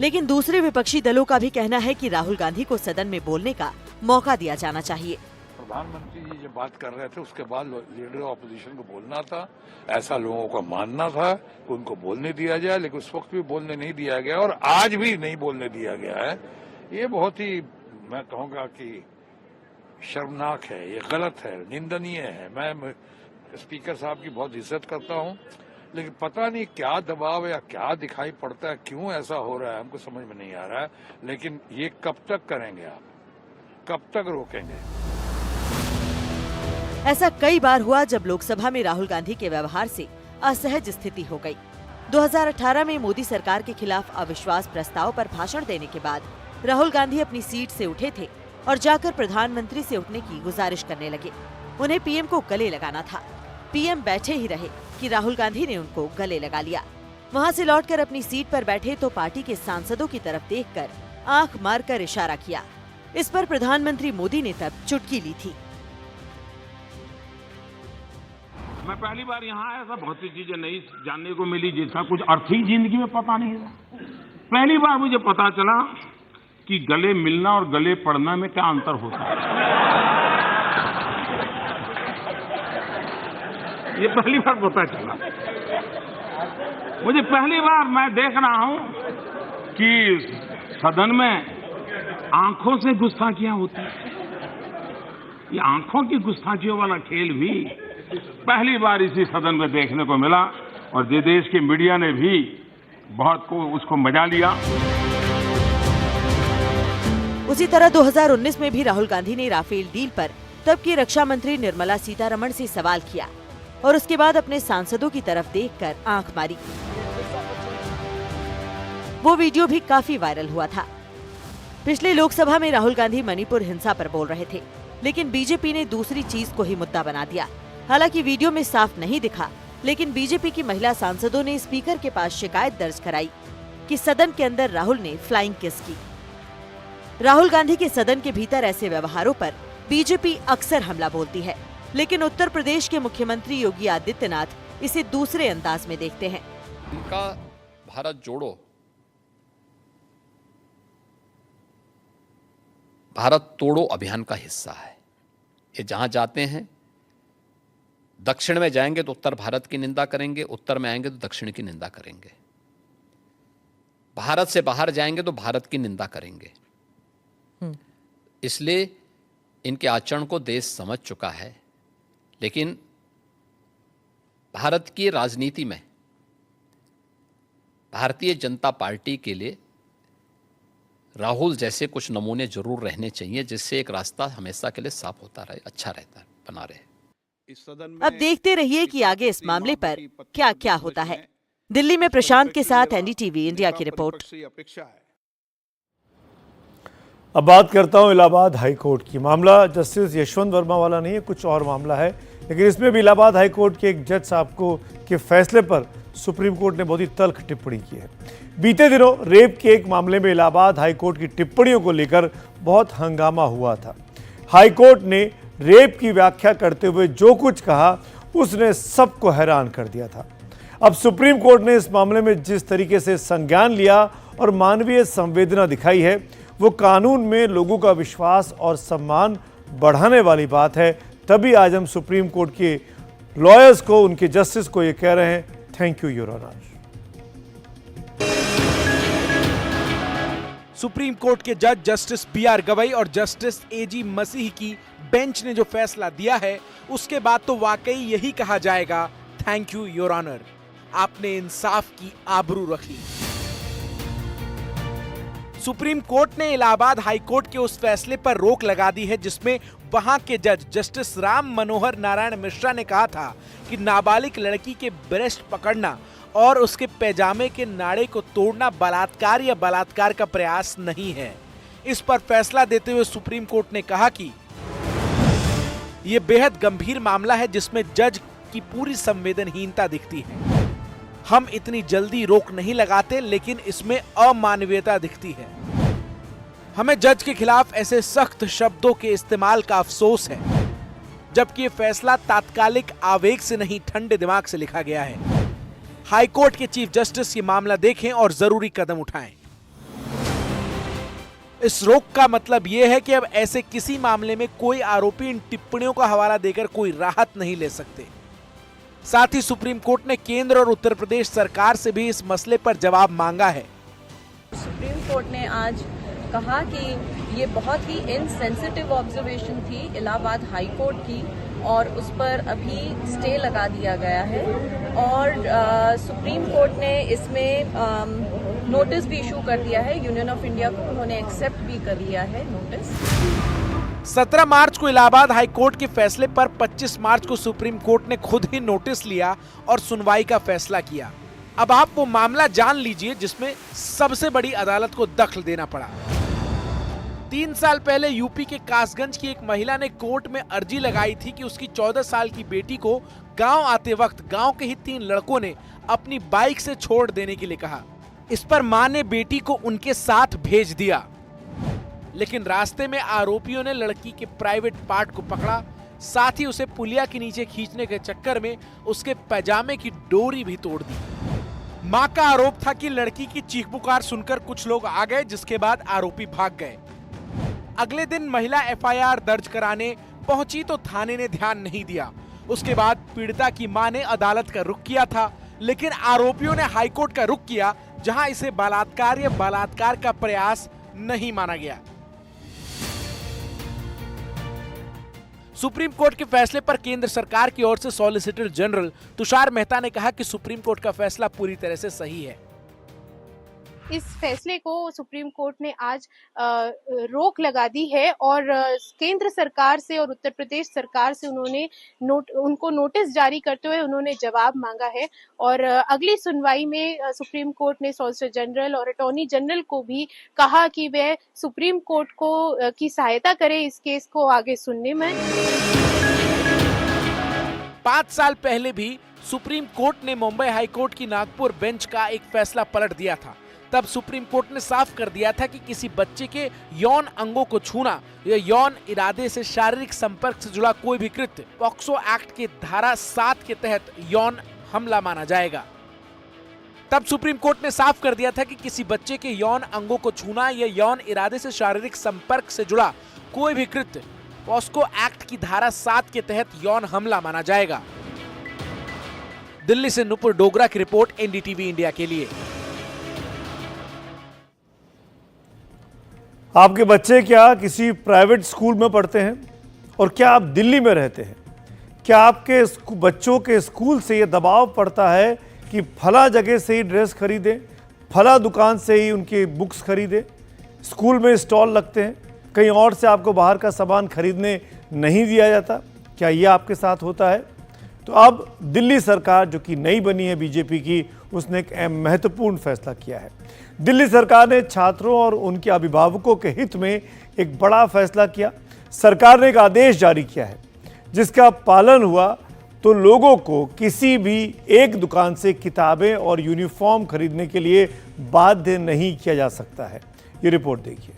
लेकिन दूसरे विपक्षी दलों का भी कहना है कि राहुल गांधी को सदन में बोलने का मौका दिया जाना चाहिए। प्रधानमंत्री जी जब बात कर रहे थे उसके बाद लीडर ऑपोजिशन को बोलना था, ऐसा लोगों का मानना था कि उनको बोलने दिया जाए, लेकिन उस वक्त भी बोलने नहीं दिया गया और आज भी नहीं बोलने दिया गया है। ये बहुत ही, मैं कहूँगा कि शर्मनाक है, ये गलत है, निंदनीय है। मैं स्पीकर साहब की बहुत इज्जत करता हूँ, लेकिन पता नहीं क्या दबाव या क्या दिखाई पड़ता है, क्यों ऐसा हो रहा है हमको समझ में नहीं आ रहा है। लेकिन ये कब तक करेंगे आप, कब तक रोकेंगे? ऐसा कई बार हुआ जब लोकसभा में राहुल गांधी के व्यवहार से असहज स्थिति हो गई। 2018 में मोदी सरकार के खिलाफ अविश्वास प्रस्ताव पर भाषण देने के बाद राहुल गांधी अपनी सीट से उठे थे और जाकर प्रधानमंत्री से उठने की गुजारिश करने लगे। उन्हें पीएम को गले लगाना था। पीएम बैठे ही रहे कि राहुल गांधी ने उनको गले लगा लिया। वहां से लौटकर अपनी सीट पर बैठे तो पार्टी के सांसदों की तरफ देखकर आंख मारकर इशारा किया। इस पर प्रधानमंत्री मोदी ने तब चुटकी ली थी। मैं पहली बार यहाँ आया था, बहुत सी चीजें नई जानने को मिली जिसका कुछ अर्थ ही जिंदगी में पता नहीं था। पहली बार मुझे पता चला कि गले मिलना और गले पड़ना में क्या अंतर होता है। ये पहली बार पता चला मुझे। पहली बार मैं देख रहा हूं कि सदन में आंखों से गुस्ताखियां होती हैं। ये आंखों की गुस्ताखियों वाला खेल भी पहली बार इसी सदन में देखने को मिला और देश के मीडिया ने भी बहुत को उसको मजा लिया। उसी तरह 2019 में भी राहुल गांधी ने राफेल डील पर तब की रक्षा मंत्री निर्मला सीतारमण से सवाल किया और उसके बाद अपने सांसदों की तरफ देखकर आंख मारी। वो वीडियो भी काफी वायरल हुआ था। पिछले लोकसभा में राहुल गांधी मणिपुर हिंसा पर बोल रहे थे, लेकिन बीजेपी ने दूसरी चीज को ही मुद्दा बना दिया। हालांकि वीडियो में साफ नहीं दिखा, लेकिन बीजेपी की महिला सांसदों ने स्पीकर के पास शिकायत दर्ज कराई कि सदन के अंदर राहुल ने फ्लाइंग किस की। राहुल गांधी के सदन के भीतर ऐसे व्यवहारों पर बीजेपी अक्सर हमला बोलती है, लेकिन उत्तर प्रदेश के मुख्यमंत्री योगी आदित्यनाथ इसे दूसरे अंदाज में देखते हैं। उनका भारत जोड़ो, भारत तोड़ो अभियान का हिस्सा है। ये जहां जाते हैं दक्षिण में जाएंगे तो उत्तर भारत की निंदा करेंगे, उत्तर में आएंगे तो दक्षिण की निंदा करेंगे, भारत से बाहर जाएंगे तो भारत की निंदा करेंगे। इसलिए इनके आचरण को देश समझ चुका है, लेकिन भारत की राजनीति में भारतीय जनता पार्टी के लिए राहुल जैसे कुछ नमूने जरूर रहने चाहिए, जिससे एक रास्ता हमेशा के लिए साफ होता रहे, अच्छा रहता है, बना रहे। अब देखते रहिए कि आगे इस मामले पर क्या क्या होता है। दिल्ली में प्रशांत के साथ एनडीटीवी इंडिया की रिपोर्ट। अब बात करता हूं इलाहाबाद हाईकोर्ट की। मामला जस्टिस यशवंत वर्मा वाला नहीं है, कुछ और मामला है, लेकिन इसमें भी इलाहाबाद हाईकोर्ट के एक जज साहब को के फैसले पर सुप्रीम कोर्ट ने बहुत ही तल्ख टिप्पणी की है। बीते दिनों रेप के एक मामले में इलाहाबाद हाईकोर्ट की टिप्पणियों को लेकर बहुत हंगामा हुआ था। हाईकोर्ट ने रेप की व्याख्या करते हुए जो कुछ कहा उसने सबको हैरान कर दिया था। अब सुप्रीम कोर्ट ने इस मामले में जिस तरीके से संज्ञान लिया और मानवीय संवेदना दिखाई है, वो कानून में लोगों का विश्वास और सम्मान बढ़ाने वाली बात है। तभी आज हम सुप्रीम कोर्ट के लॉयर्स को, उनके जस्टिस को ये कह रहे हैं, thank you your honour. Supreme court के जज जस्टिस बी.आर. गवई और जस्टिस ए.जी. मसीह की बेंच ने जो फैसला दिया है, उसके बाद तो वाकई यही कहा जाएगा, थैंक यू योर ऑनर, आपने इंसाफ की आबरू रखी। सुप्रीम कोर्ट ने इलाहाबाद हाई कोर्ट के उस फैसले पर रोक लगा दी है जिसमें वहां के जज जस्टिस राम मनोहर नारायण मिश्रा ने कहा था कि नाबालिग लड़की के ब्रेस्ट पकड़ना और उसके पैजामे के नाड़े को तोड़ना बलात्कार या बलात्कार का प्रयास नहीं है। इस पर फैसला देते हुए सुप्रीम कोर्ट ने कहा कि यह बेहद गंभीर मामला है जिसमें जज की पूरी संवेदनहीनता दिखती है। हम इतनी जल्दी रोक नहीं लगाते, लेकिन इसमें अमानवीयता दिखती है। हमें जज के खिलाफ ऐसे सख्त शब्दों के इस्तेमाल का अफसोस है, जबकि ये फैसला तात्कालिक आवेग से नहीं, ठंडे दिमाग से लिखा गया है। हाई कोर्ट के चीफ जस्टिस ये मामला देखें और जरूरी कदम उठाएं। इस रोक का मतलब यह है कि अब ऐसे किसी मामले में कोई आरोपी इन टिप्पणियों का हवाला देकर कोई राहत नहीं ले सकते। साथ ही सुप्रीम कोर्ट ने केंद्र और उत्तर प्रदेश सरकार से भी इस मसले पर जवाब मांगा है। सुप्रीम कोर्ट ने आज कहा कि ये बहुत ही इनसेंसिटिव ऑब्जर्वेशन थी इलाहाबाद हाई कोर्ट की, और उस पर अभी स्टे लगा दिया गया है, और सुप्रीम कोर्ट ने इसमें नोटिस भी इशू कर दिया है यूनियन ऑफ इंडिया को, उन्होंने एक्सेप्ट भी कर लिया है नोटिस। 17 मार्च को इलाहाबाद हाई कोर्ट के फैसले पर 25 मार्च को सुप्रीम कोर्ट ने खुद ही नोटिस लिया और सुनवाई का फैसला किया। अब आप वो मामला जान लीजिए जिसमें सबसे बड़ी अदालत को दखल देना पड़ा। 3 साल पहले यूपी के कासगंज की एक महिला ने कोर्ट में अर्जी लगाई थी कि उसकी 14 साल की बेटी को गांव आते वक्त गांव के ही 3 लड़कों ने अपनी बाइक से छोड़ देने के लिए कहा। इस पर मां ने बेटी को उनके साथ भेज दिया, लेकिन रास्ते में आरोपियों ने लड़की के प्राइवेट पार्ट को पकड़ा, साथ ही उसे पुलिया के नीचे खींचने के चक्कर में उसके पैजामे की डोरी भी तोड़ दी। मां का आरोप था कि लड़की की चीख पुकार सुनकर कुछ लोग आ गए, जिसके बाद आरोपी भाग गए। अगले दिन महिला एफआईआर दर्ज कराने पहुंची तो थाने ने ध्यान नहीं दिया। उसके बाद पीड़िता की मां ने अदालत का रुख किया था, लेकिन आरोपियों ने हाईकोर्ट का रुख किया, जहां इसे बलात्कार या बलात्कार का प्रयास नहीं माना गया। सुप्रीम कोर्ट के फैसले पर केंद्र सरकार की ओर से सॉलिसिटर जनरल तुषार मेहता ने कहा कि सुप्रीम कोर्ट का फैसला पूरी तरह से सही है। इस फैसले को सुप्रीम कोर्ट ने आज रोक लगा दी है, और केंद्र सरकार से और उत्तर प्रदेश सरकार से उन्होंने उनको नोटिस जारी करते हुए उन्होंने जवाब मांगा है, और अगली सुनवाई में सुप्रीम कोर्ट ने सॉलिसिटर जनरल और अटॉर्नी जनरल को भी कहा कि वह सुप्रीम कोर्ट को की सहायता करे इस केस को आगे सुनने में। 5 साल पहले भी सुप्रीम कोर्ट ने मुंबई हाई कोर्ट की नागपुर बेंच का एक फैसला पलट दिया था। तब सुप्रीम कोर्ट ने साफ कर दिया था कि किसी बच्चे के यौन अंगों को छूना या यौन इरादे से शारीरिक संपर्क से जुड़ा कोई भी कृत्य पॉक्सो एक्ट के धारा 7 के तहत यौन हमला माना जाएगा। तब सुप्रीम कोर्ट ने साफ कर दिया था कि किसी बच्चे के यौन अंगों को छूना या यौन इरादे से शारीरिक संपर्क से जुड़ा कोई भी कृत्य पॉक्सो एक्ट की धारा 7 के तहत यौन हमला माना जाएगा। दिल्ली से नुपुर डोगरा की रिपोर्ट एनडीटीवी इंडिया के लिए। आपके बच्चे क्या किसी प्राइवेट स्कूल में पढ़ते हैं और क्या आप दिल्ली में रहते हैं? क्या आपके बच्चों के स्कूल से ये दबाव पड़ता है कि फला जगह से ही ड्रेस खरीदें, फला दुकान से ही उनकी बुक्स खरीदें, स्कूल में स्टॉल लगते हैं, कहीं और से आपको बाहर का सामान खरीदने नहीं दिया जाता? क्या ये आपके साथ होता है? तो अब दिल्ली सरकार जो कि नई बनी है बीजेपी की, उसने एक महत्वपूर्ण फैसला किया है। दिल्ली सरकार ने छात्रों और उनके अभिभावकों के हित में एक बड़ा फैसला किया। सरकार ने एक आदेश जारी किया है जिसका पालन हुआ तो लोगों को किसी भी एक दुकान से किताबें और यूनिफॉर्म खरीदने के लिए बाध्य नहीं किया जा सकता है। ये रिपोर्ट देखिए।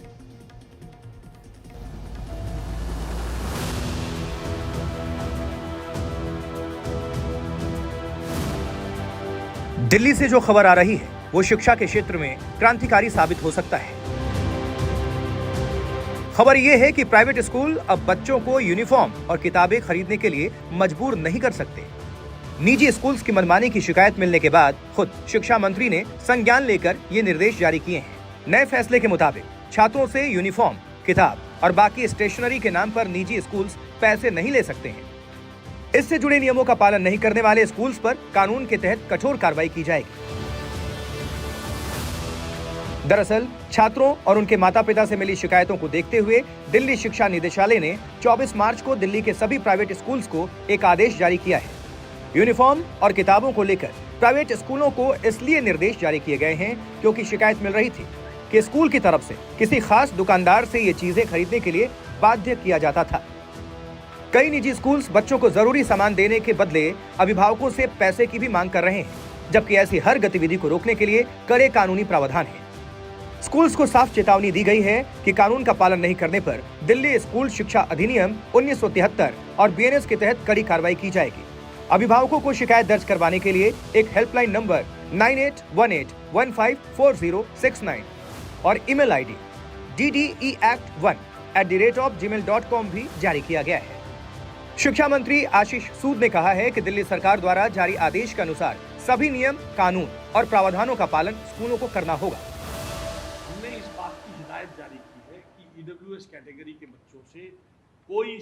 दिल्ली से जो खबर आ रही है वो शिक्षा के क्षेत्र में क्रांतिकारी साबित हो सकता है। खबर ये है कि प्राइवेट स्कूल अब बच्चों को यूनिफॉर्म और किताबें खरीदने के लिए मजबूर नहीं कर सकते। निजी स्कूल्स की मनमानी की शिकायत मिलने के बाद खुद शिक्षा मंत्री ने संज्ञान लेकर ये निर्देश जारी किए हैं। नए फैसले के मुताबिक छात्रों से यूनिफॉर्म, किताब और बाकी स्टेशनरी के नाम पर निजी स्कूल्स पैसे नहीं ले सकते हैं। इससे जुड़े नियमों का पालन नहीं करने वाले स्कूल्स पर कानून के तहत कठोर कार्रवाई की जाएगी। दरअसल छात्रों और उनके माता पिता से मिली शिकायतों को देखते हुए दिल्ली शिक्षा निदेशालय ने 24 मार्च को दिल्ली के सभी प्राइवेट स्कूल्स को एक आदेश जारी किया है। यूनिफॉर्म और किताबों को लेकर प्राइवेट स्कूलों को इसलिए निर्देश जारी किए गए हैं क्योंकि शिकायत मिल रही थी कि स्कूल की तरफ से किसी खास दुकानदार से ये चीजें खरीदने के लिए बाध्य किया जाता था। कई निजी स्कूल्स बच्चों को जरूरी सामान देने के बदले अभिभावकों से पैसे की भी मांग कर रहे हैं, जबकि ऐसी हर गतिविधि को रोकने के लिए कड़े कानूनी प्रावधान है। स्कूल्स को साफ चेतावनी दी गई है कि कानून का पालन नहीं करने पर दिल्ली स्कूल शिक्षा अधिनियम 1973 और बीएनएस के तहत कड़ी कार्रवाई की जाएगी। अभिभावकों को शिकायत दर्ज करवाने के लिए एक हेल्पलाइन नंबर 9818154069 और ईमेल आईडी ddeact1@gmail.com भी जारी किया गया है। शिक्षा मंत्री आशीष सूद ने कहा है कि दिल्ली सरकार द्वारा जारी आदेश के अनुसार सभी नियम, कानून और प्रावधानों का पालन स्कूलों को करना होगा। हमने इस बात की हिदायत जारी की है कि ईडब्ल्यूएस कैटेगरी के बच्चों से कोई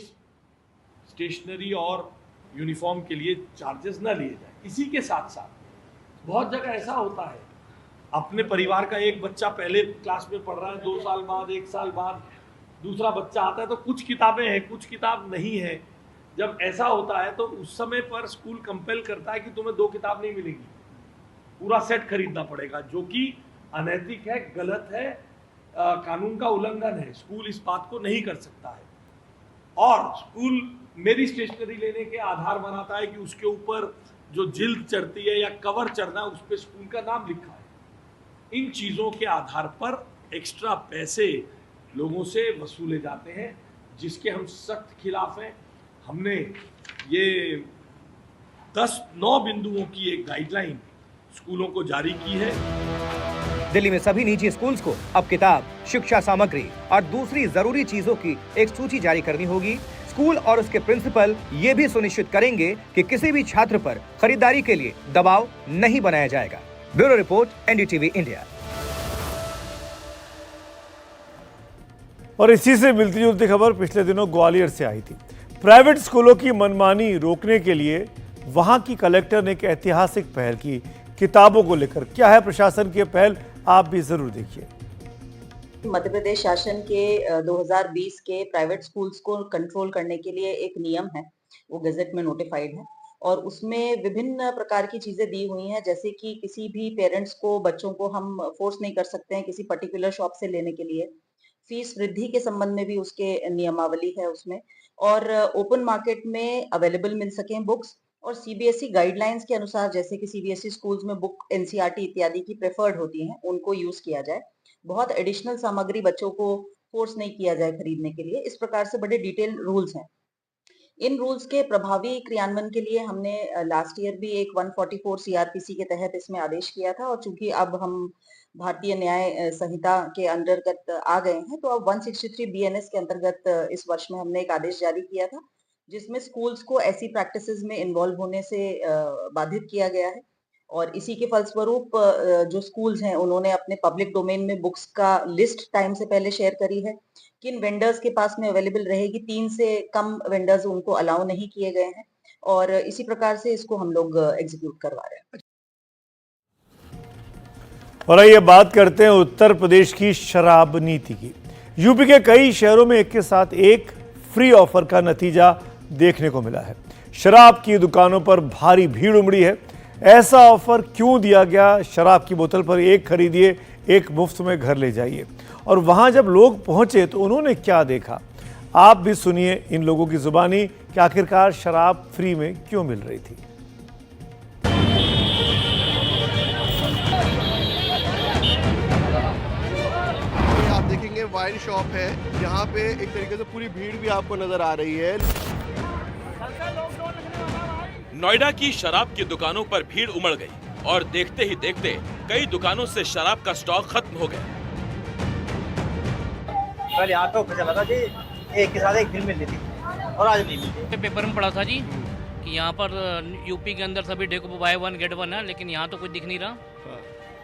स्टेशनरी और यूनिफॉर्म के लिए चार्जेस न लिए जाए। इसी के साथ साथ बहुत जगह ऐसा होता है, अपने परिवार का एक बच्चा पहले क्लास में पढ़ रहा है, 2 साल बाद, 1 साल बाद दूसरा बच्चा आता है तो कुछ किताबें हैं, कुछ किताब नहीं है। जब ऐसा होता है तो उस समय पर स्कूल कंपेल करता है कि तुम्हें 2 किताब नहीं मिलेगी, पूरा सेट खरीदना पड़ेगा, जो कि अनैतिक है, गलत है, कानून का उल्लंघन है। स्कूल इस बात को नहीं कर सकता है। और स्कूल मेरी स्टेशनरी लेने के आधार बनाता है कि उसके ऊपर जो जिल्द चढ़ती है या कवर चढ़ना है उस पर स्कूल का नाम लिखा है। इन चीज़ों के आधार पर एक्स्ट्रा पैसे लोगों से वसूले जाते हैं, जिसके हम सख्त खिलाफ हैं। हमने ये 9 बिंदुओं की एक गाइडलाइन स्कूलों को जारी की है। दिल्ली में सभी निजी स्कूल्स को अब किताब, शिक्षा सामग्री और दूसरी जरूरी चीजों की एक सूची जारी करनी होगी। स्कूल और उसके प्रिंसिपल ये भी सुनिश्चित करेंगे कि किसी भी छात्र पर खरीदारी के लिए दबाव नहीं बनाया जाएगा। Bureau report, NDTV India. और इसी से मिलती जुलती खबर पिछले दिनों ग्वालियर से आई थी। प्राइवेट स्कूलों की मनमानी रोकने के लिए वहां की कलेक्टर ने एक ऐतिहासिक पहल की किताबों को लेकर। क्या है प्रशासन की पहल, आप भी जरूर देखिए। मध्य प्रदेश शासन के 2020 के प्राइवेट स्कूल्स को कंट्रोल करने के लिए एक नियम है, वो गजट में नोटिफाइड है और उसमें विभिन्न प्रकार की चीजें दी हुई हैं, जैसे कि किसी भी पेरेंट्स को, बच्चों को हम फोर्स नहीं कर सकते हैं किसी पर्टिकुलर शॉप से लेने के लिए। फीस वृद्धि के संबंध में भी उसके नियमावली है उसमें, और ओपन मार्केट में अवेलेबल मिल सकें बुक्स, और सीबीएसई गाइडलाइंस के अनुसार, जैसे कि सीबीएसई स्कूल्स में बुक एनसीईआरटी इत्यादि की प्रेफर्ड होती हैं, उनको यूज किया जाए। बहुत एडिशनल सामग्री बच्चों को फोर्स नहीं किया जाए खरीदने के लिए। इस प्रकार से बड़े डिटेल रूल्स हैं। इन रूल्स के प्रभावी क्रियान्वयन के लिए हमने लास्ट ईयर भी एक 144 सीआरपीसी के तहत इसमें आदेश किया था, और चूंकि अब हम भारतीय न्याय संहिता के अंतर्गत आ गए हैं, तो अब 163 बीएनएस के अंतर्गत इस वर्ष में हमने एक आदेश जारी किया था, जिसमें स्कूल्स को ऐसी प्रैक्टिसेस में इन्वॉल्व होने से बाधित किया गया है और इसी के फलस्वरूप जो स्कूल्स हैं उन्होंने अपने पब्लिक डोमेन में बुक्स का लिस्ट टाइम से पहले शेयर करी है। किन वेंडर्स के पास में अवेलेबल रहेगी, 3 से कम वेंडर्स उनको अलाउ नहीं किए गए हैं और इसी प्रकार से इसको हम लोग एग्जीक्यूट करवा रहे हैं। और आइए बात करते हैं उत्तर प्रदेश की शराब नीति की। यूपी के कई शहरों में एक के साथ एक फ्री ऑफर का नतीजा देखने को मिला है। शराब की दुकानों पर भारी भीड़ उमड़ी है। ऐसा ऑफर क्यों दिया गया? शराब की बोतल पर एक खरीदिए, एक मुफ्त में घर ले जाइए। और वहां जब लोग पहुंचे तो उन्होंने क्या देखा, आप भी सुनिए इन लोगों की जुबानी कि आखिरकार शराब फ्री में क्यों मिल रही थी। आप देखेंगे वाइन शॉप है, यहाँ पे एक तरीके से पूरी भीड़ भी आपको नजर आ रही है। नोएडा की शराब की दुकानों पर भीड़ उमड़ गई और देखते ही देखते कई दुकानों से शराब का स्टॉक खत्म हो गया। कल यहाँ पे ऑफर चला था जी, एक के साथ एक फिल्म मिलती थी और आज नहीं मिलती। पेपर में पढ़ा था जी कि यहाँ पर यूपी के अंदर सभी डेको बाय 1 गेट 1 है, लेकिन यहाँ तो कुछ दिख नहीं रहा,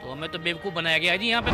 तो हमें तो बेवकूफ बनाया गया है जी यहाँ पे।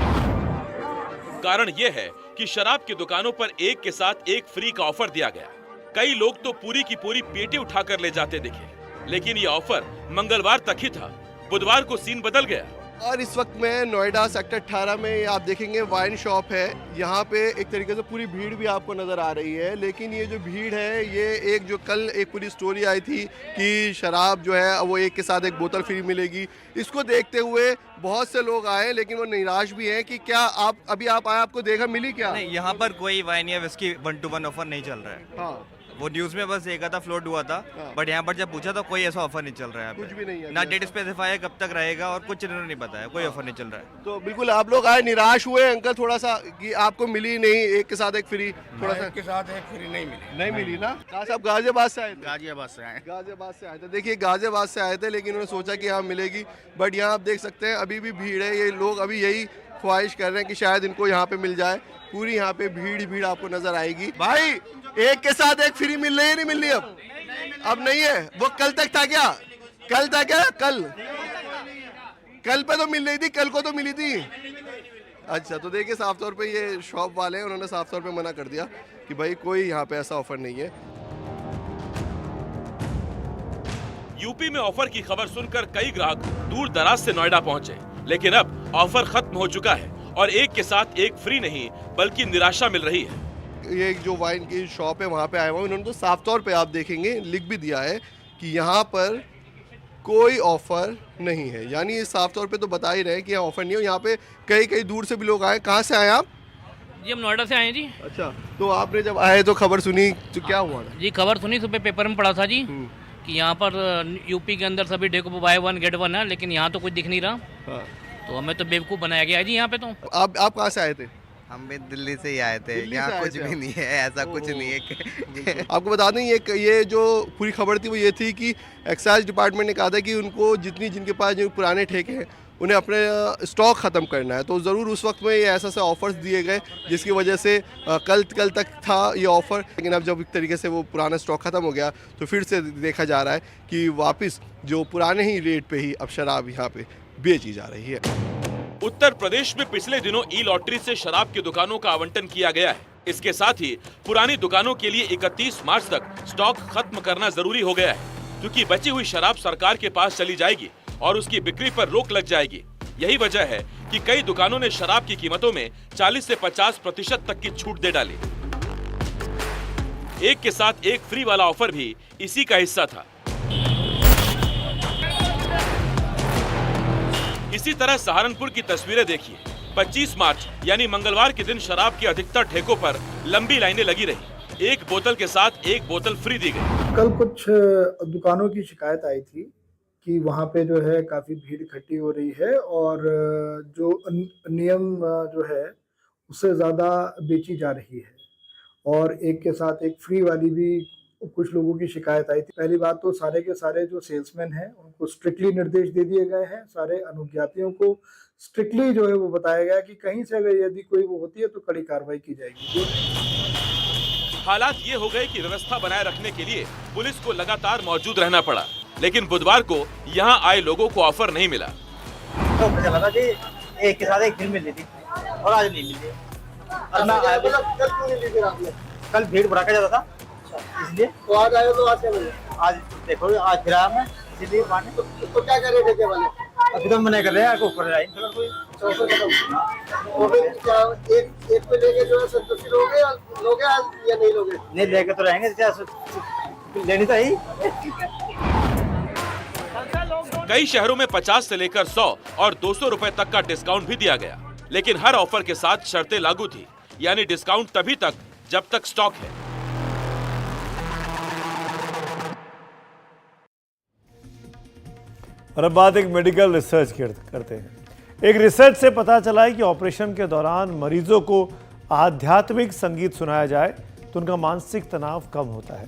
कारण ये है कि शराब की दुकानों पर एक के साथ एक फ्री का ऑफर दिया गया। कई लोग तो पूरी की पूरी पेटी उठाकर ले जाते दिखे, लेकिन ये ऑफर मंगलवार तक ही था। बुधवार को सीन बदल गया। और इस वक्त में नोएडा सेक्टर 18 में आप देखेंगे वाइन शॉप है, यहाँ पे एक तरीके से पूरी भीड़ भी आपको नज़र आ रही है। लेकिन ये जो भीड़ है, ये एक जो कल एक पूरी स्टोरी आई थी कि शराब जो है वो एक के साथ एक बोतल फ्री मिलेगी, इसको देखते हुए बहुत से लोग आए, लेकिन वो निराश भी हैं कि क्या आप अभी आप आए, आपको देखा मिली क्या? नहीं, यहाँ पर कोई वाइन या विस्की 1 to 1 ऑफर नहीं चल रहा है। हाँ, वो न्यूज़ में बस एक आधा फ्लोट हुआ था, बट यहाँ पर जब पूछा तो कोई ऐसा ऑफर नहीं चल रहा है। कुछ भी नहीं है, ना डेट स्पेसिफाई है कब तक रहेगा और कुछ इन्होंने नहीं बताया, कोई ऑफर नहीं चल रहा है। तो बिल्कुल आप लोग आए, निराश हुए अंकल थोड़ा सा कि आपको मिली नहीं, एक के साथ एक फ्री, थोड़ा सा के साथ एक फ्री नहीं मिली ना। कहाँ से आप गाजियाबाद से आए थे? गाजियाबाद से आए। गाजियाबाद से आए थे। देखिए गाजियाबाद से आए थे, लेकिन उन्होंने सोचा कि यहाँ मिलेगी, बट यहाँ आप देख सकते हैं अभी भी भीड़ है। ये लोग अभी यही ख्वाहिश कर रहे हैं कि शायद इनको यहाँ पे मिल जाए। पूरी यहाँ पे भीड़ आपको नजर आएगी। भाई एक के साथ एक फ्री मिल रही है, नहीं मिल रही? अब नहीं है। वो कल तक था क्या? कल था क्या? कल पे तो मिल रही थी, कल को तो मिली थी। अच्छा, तो देखिए साफ तौर पे ये शॉप वाले हैं, उन्होंने साफ तौर पे मना कर दिया कि भाई कोई यहाँ पे ऐसा ऑफर नहीं है। यूपी में ऑफर की खबर सुनकर कई ग्राहक दूर दराज से नोएडा पहुंचे, लेकिन अब ऑफर खत्म हो चुका है और एक के साथ एक फ्री नहीं बल्कि निराशा मिल रही है। ये जो वाइन की शॉप है वहाँ पे आया हुआ, उन्होंने तो साफ तौर पे आप देखेंगे लिख भी दिया है कि यहाँ पर कोई ऑफर नहीं है। यानी ये साफ तौर पे तो बता ही रहे हैं कि यहाँ ऑफर नहीं है। यहाँ पे कई दूर से भी लोग आए। कहाँ से आए आप? जी हम नोएडा से आए हैं जी। अच्छा, तो आपने जब आए तो खबर सुनी तो क्या हुआ? जी खबर सुनी, सुबह पेपर में पढ़ा था जी कि यहाँ पर यूपी के अंदर सभी डेको बाय 1 गेट 1 है, लेकिन यहाँ तो कुछ दिख नहीं रहा, तो हमें तो बेवकूफ बनाया गया है जी यहाँ पे। तो आप कहाँ से आए थे? हम भी दिल्ली से ही आए थे। यहाँ कुछ भी नहीं है, ऐसा कुछ नहीं है। आपको बता दें ये जो पूरी खबर थी वो ये थी कि एक्साइज डिपार्टमेंट ने कहा था कि उनको जिनके पास जो पुराने ठेके हैं उन्हें अपने स्टॉक ख़त्म करना है। तो ज़रूर उस वक्त में ये ऐसे ऑफर्स दिए गए जिसकी वजह से कल तक था ये ऑफ़र, लेकिन अब जब एक तरीके से वो पुराना स्टॉक ख़त्म हो गया तो फिर से देखा जा रहा है कि वापस जो पुराने ही रेट पे ही अब शराब यहाँ पे बेची जा रही है। उत्तर प्रदेश में पिछले दिनों ई लॉटरी से शराब की दुकानों का आवंटन किया गया है। इसके साथ ही पुरानी दुकानों के लिए 31 मार्च तक स्टॉक खत्म करना जरूरी हो गया है, क्योंकि बची हुई शराब सरकार के पास चली जाएगी और उसकी बिक्री पर रोक लग जाएगी। यही वजह है कि कई दुकानों ने शराब की कीमतों में 40 से 50% तक की छूट दे डाली। एक के साथ एक फ्री वाला ऑफर भी इसी का हिस्सा था। इसी तरह सहारनपुर की तस्वीरें देखिए। 25 मार्च यानी मंगलवार के दिन शराब के अधिकतर ठेकों पर लंबी लाइनें लगी रही। एक बोतल के साथ एक बोतल फ्री दी गई। कल कुछ दुकानों की शिकायत आई थी कि वहाँ पे जो है काफ़ी भीड़ इकट्ठी हो रही है और जो नियम जो है उससे ज़्यादा बेची जा रही है, और एक के साथ एक फ्री वाली भी कुछ लोगों की शिकायत आई थी। पहली बात तो सारे के सारे जो सेल्समैन हैं उनको स्ट्रिक्टली निर्देश दे दिए गए हैं। सारे अनुज्ञातियों को स्ट्रिक्टली जो है वो बताया गया कि कहीं से अगर यदि कोई वो होती है तो कड़ी कार्रवाई की जाएगी। हालात ये हो गए कि व्यवस्था बनाए रखने के लिए पुलिस को लगातार मौजूद रहना पड़ा, लेकिन बुधवार को यहाँ आए लोगों को ऑफर नहीं मिला। तो चला था जी, एक के साथ एक दिन मिल रही थी और आज नहीं मिली। कल क्यों नहीं ली आपने? कल भीड़ भड़का ज्यादा था इसलिए। तो आज आए तो आज क्या मिले? आज देखो आज फिर आया मैं इसलिए माने। तो क्या कर रहे थे ठेके वाले? अभी तो मना कर रहे हैं, ऊपर आई कोई एक पे लेके जो है संतुष्टि लोगे या नहीं लोगे? नहीं लेके तो रहेंगे, लेनी तो ही। कई शहरों में 50 से लेकर 100 और 200 रुपए तक का डिस्काउंट भी दिया गया, लेकिन हर ऑफर के साथ शर्तें लागू थी, यानी डिस्काउंट तभी तक जब तक स्टॉक है। और अब बात एक मेडिकल रिसर्च करते हैं। एक रिसर्च से पता चला है कि ऑपरेशन के दौरान मरीजों को आध्यात्मिक संगीत सुनाया जाए तो उनका मानसिक तनाव कम होता है।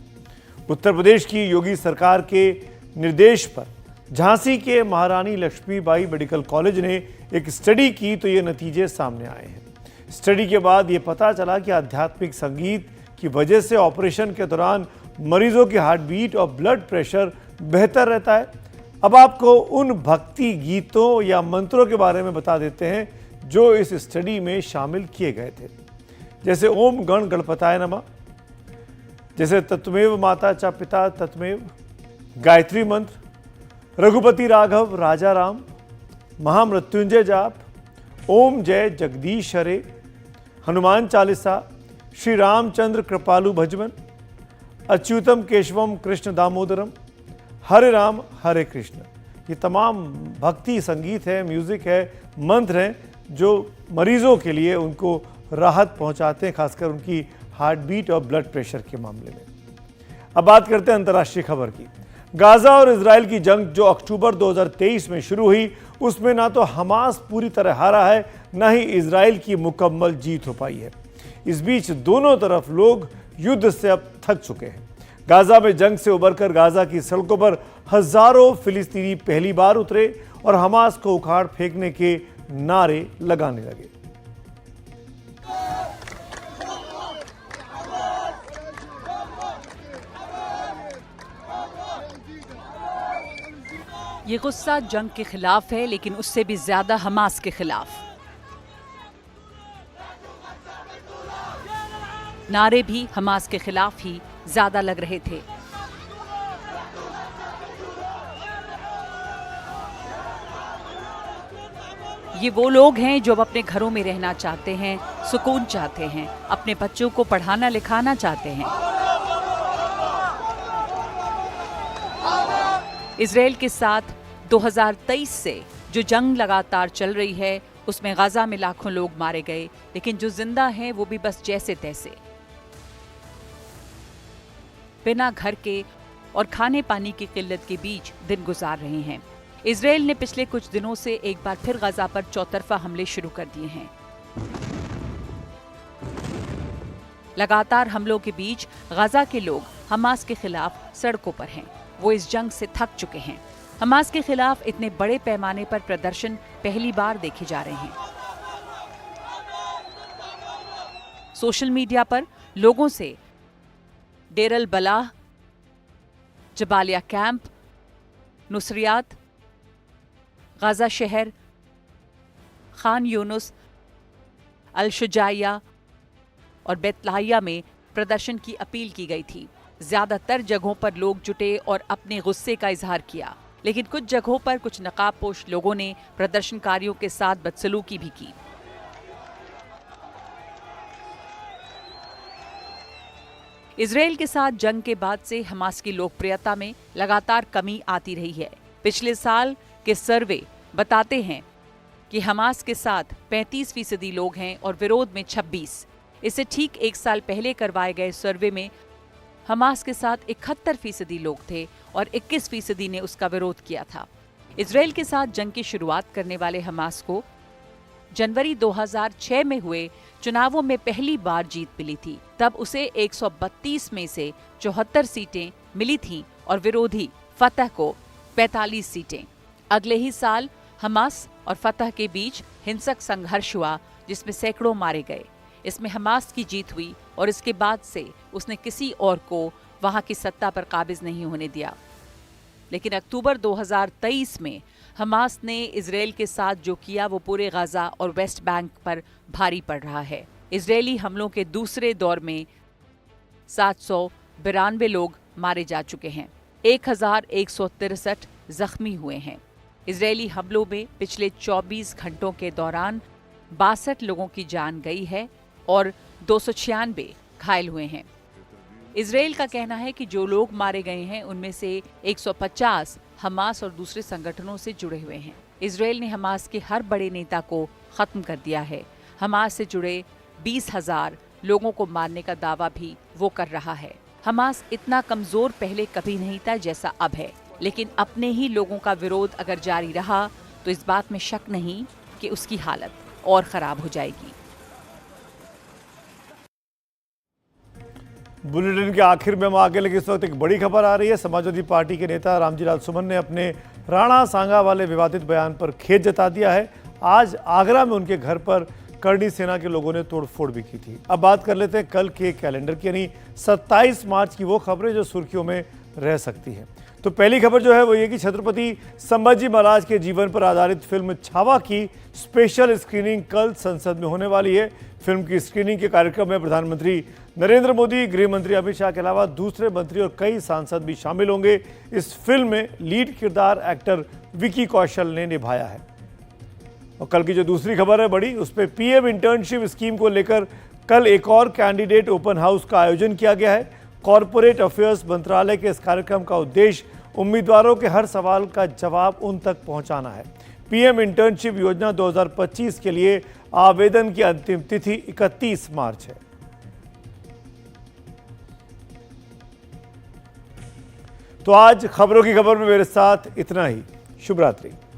उत्तर प्रदेश की योगी सरकार के निर्देश पर झांसी के महारानी लक्ष्मीबाई मेडिकल कॉलेज ने एक स्टडी की तो ये नतीजे सामने आए हैं। स्टडी के बाद ये पता चला कि आध्यात्मिक संगीत की वजह से ऑपरेशन के दौरान मरीजों की हार्ट बीट और ब्लड प्रेशर बेहतर रहता है। अब आपको उन भक्ति गीतों या मंत्रों के बारे में बता देते हैं जो इस स्टडी में शामिल किए गए थे, जैसे ओम गण गणपताय नमः, जैसे तत्मेव माता च पिता तत्मेव, गायत्री मंत्र, रघुपति राघव राजा राम, महामृत्युंजय जाप, ओम जय जगदीश हरे, हनुमान चालीसा, श्री रामचंद्र कृपालु भजमन, अच्युतम केशवम कृष्ण दामोदरम, हरे राम हरे कृष्ण। ये तमाम भक्ति संगीत है, म्यूजिक है, मंत्र हैं जो मरीजों के लिए उनको राहत पहुंचाते हैं, खासकर उनकी हार्ट बीट और ब्लड प्रेशर के मामले में। अब बात करते हैं अंतर्राष्ट्रीय खबर की। गाजा और इजराइल की जंग जो अक्टूबर 2023 में शुरू हुई, उसमें ना तो हमास पूरी तरह हारा है, ना ही इजराइल की मुकम्मल जीत हो पाई है। इस बीच दोनों तरफ लोग युद्ध से अब थक चुके हैं। गाजा में जंग से उबरकर गाजा की सड़कों पर हजारों फिलिस्तीनी पहली बार उतरे और हमास को उखाड़ फेंकने के नारे लगाने लगे। ये गुस्सा जंग के खिलाफ है, लेकिन उससे भी ज्यादा हमास के खिलाफ। नारे भी हमास के खिलाफ ही ज्यादा लग रहे थे। ये वो लोग हैं जो अब अपने घरों में रहना चाहते हैं, सुकून चाहते हैं, अपने बच्चों को पढ़ाना लिखाना चाहते हैं। इजराइल के साथ 2023 से जो जंग लगातार चल रही है, उसमें गाजा में लाखों लोग मारे गए, लेकिन जो जिंदा हैं वो भी बस जैसे तैसे, बिना घर के और खाने पानी की किल्लत के बीच दिन गुजार रहे हैं। इजराइल ने पिछले कुछ दिनों से एक बार फिर गाजा पर चौतरफा हमले शुरू कर दिए हैं। लगातार हमलों के बीच गाजा के लोग हमास के खिलाफ सड़कों पर हैं। वो इस जंग से थक चुके हैं। हमास के खिलाफ इतने बड़े पैमाने पर प्रदर्शन पहली बार देखे जा रहे हैं। सोशल मीडिया पर लोगों से डेर अल बलाह, जबालिया कैंप, नुसरियात, गाजा शहर, खान यूनुस, अल शुजाइया और बेतलाहिया में प्रदर्शन की अपील की गई थी। ज्यादातर जगहों पर लोग जुटे और अपने गुस्से का इजहार किया, लेकिन कुछ जगहों पर कुछ नकाबपोश लोगों ने प्रदर्शनकारियों के साथ बदसलूकी भी की। इजराइल के साथ जंग के बाद से हमास की लोकप्रियता में लगातार कमी आती रही है। पिछले साल के सर्वे बताते हैं कि हमास के साथ 35% लोग हैं और विरोध में 26। इससे ठीक एक साल पहले करवाए गए सर्वे में हमास के साथ 71% लोग थे और 21% ने उसका विरोध किया था। इजराइल के साथ जंग की शुरुआत करने वाले हमास को जनवरी 2006 में हुए चुनावों में पहली बार जीत मिली थी। तब उसे 132 में से 74 सीटें मिली थीं और विरोधी फतह को 45 सीटें। अगले ही साल हमास और फतह के बीच हिंसक संघर्ष हुआ, जिसमें सैकड़ों मारे गए। इसमें हमास की जीत हुई और इसके बाद से उसने किसी और को वहां की सत्ता पर काबिज नहीं होने दिया। लेकिन अक्टूबर 2023 में हमास ने इजराइल के साथ जो किया वो पूरे गाजा और वेस्ट बैंक पर भारी पड़ रहा है। इजरायली हमलों के दूसरे दौर में 792 लोग मारे जा चुके हैं, 1163 जख्मी हुए हैं। इजरायली हमलों में पिछले 24 घंटों के दौरान 62 लोगों की जान गई है और 296 घायल हुए हैं। इजराइल का कहना है कि जो लोग मारे गए हैं उनमें से 150 हमास और दूसरे संगठनों से जुड़े हुए हैं। इजराइल ने हमास के हर बड़े नेता को खत्म कर दिया है। हमास से जुड़े 20,000 लोगों को मारने का दावा भी वो कर रहा है। हमास इतना कमजोर पहले कभी नहीं था जैसा अब है, लेकिन अपने ही लोगों का विरोध अगर जारी रहा तो इस बात में शक नहीं कि उसकी हालत और खराब हो जाएगी। बुलेटिन के आखिर में हम आगे, लेकिन इस वक्त एक बड़ी खबर आ रही है। समाजवादी पार्टी के नेता रामजी लाल सुमन ने अपने राणा सांगा वाले विवादित बयान पर खेद जता दिया है। आज आगरा में उनके घर पर करणी सेना के लोगों ने तोड़फोड़ भी की थी। अब बात कर लेते हैं कल के कैलेंडर की, यानी 27 मार्च की वो खबरें जो सुर्खियों में रह सकती हैं। तो पहली खबर जो है वो ये कि छत्रपति संभाजी महाराज के जीवन पर आधारित फिल्म छावा की स्पेशल स्क्रीनिंग कल संसद में होने वाली है। फिल्म की स्क्रीनिंग के कार्यक्रम में प्रधानमंत्री नरेंद्र मोदी, गृह मंत्री अमित शाह के अलावा दूसरे मंत्री और कई सांसद भी शामिल होंगे। इस फिल्म में लीड किरदार एक्टर विकी कौशल ने निभाया है। और कल की जो दूसरी खबर है बड़ी, उस पर पीएम इंटर्नशिप स्कीम को लेकर कल एक और कैंडिडेट ओपन हाउस का आयोजन किया गया है। कॉरपोरेट अफेयर्स मंत्रालय के इस कार्यक्रम का उद्देश्य उम्मीदवारों के हर सवाल का जवाब उन तक पहुंचाना है। पीएम इंटर्नशिप योजना 2025 के लिए आवेदन की अंतिम तिथि 31 मार्च है। तो आज खबरों की खबर में मेरे साथ इतना ही। शुभ रात्रि।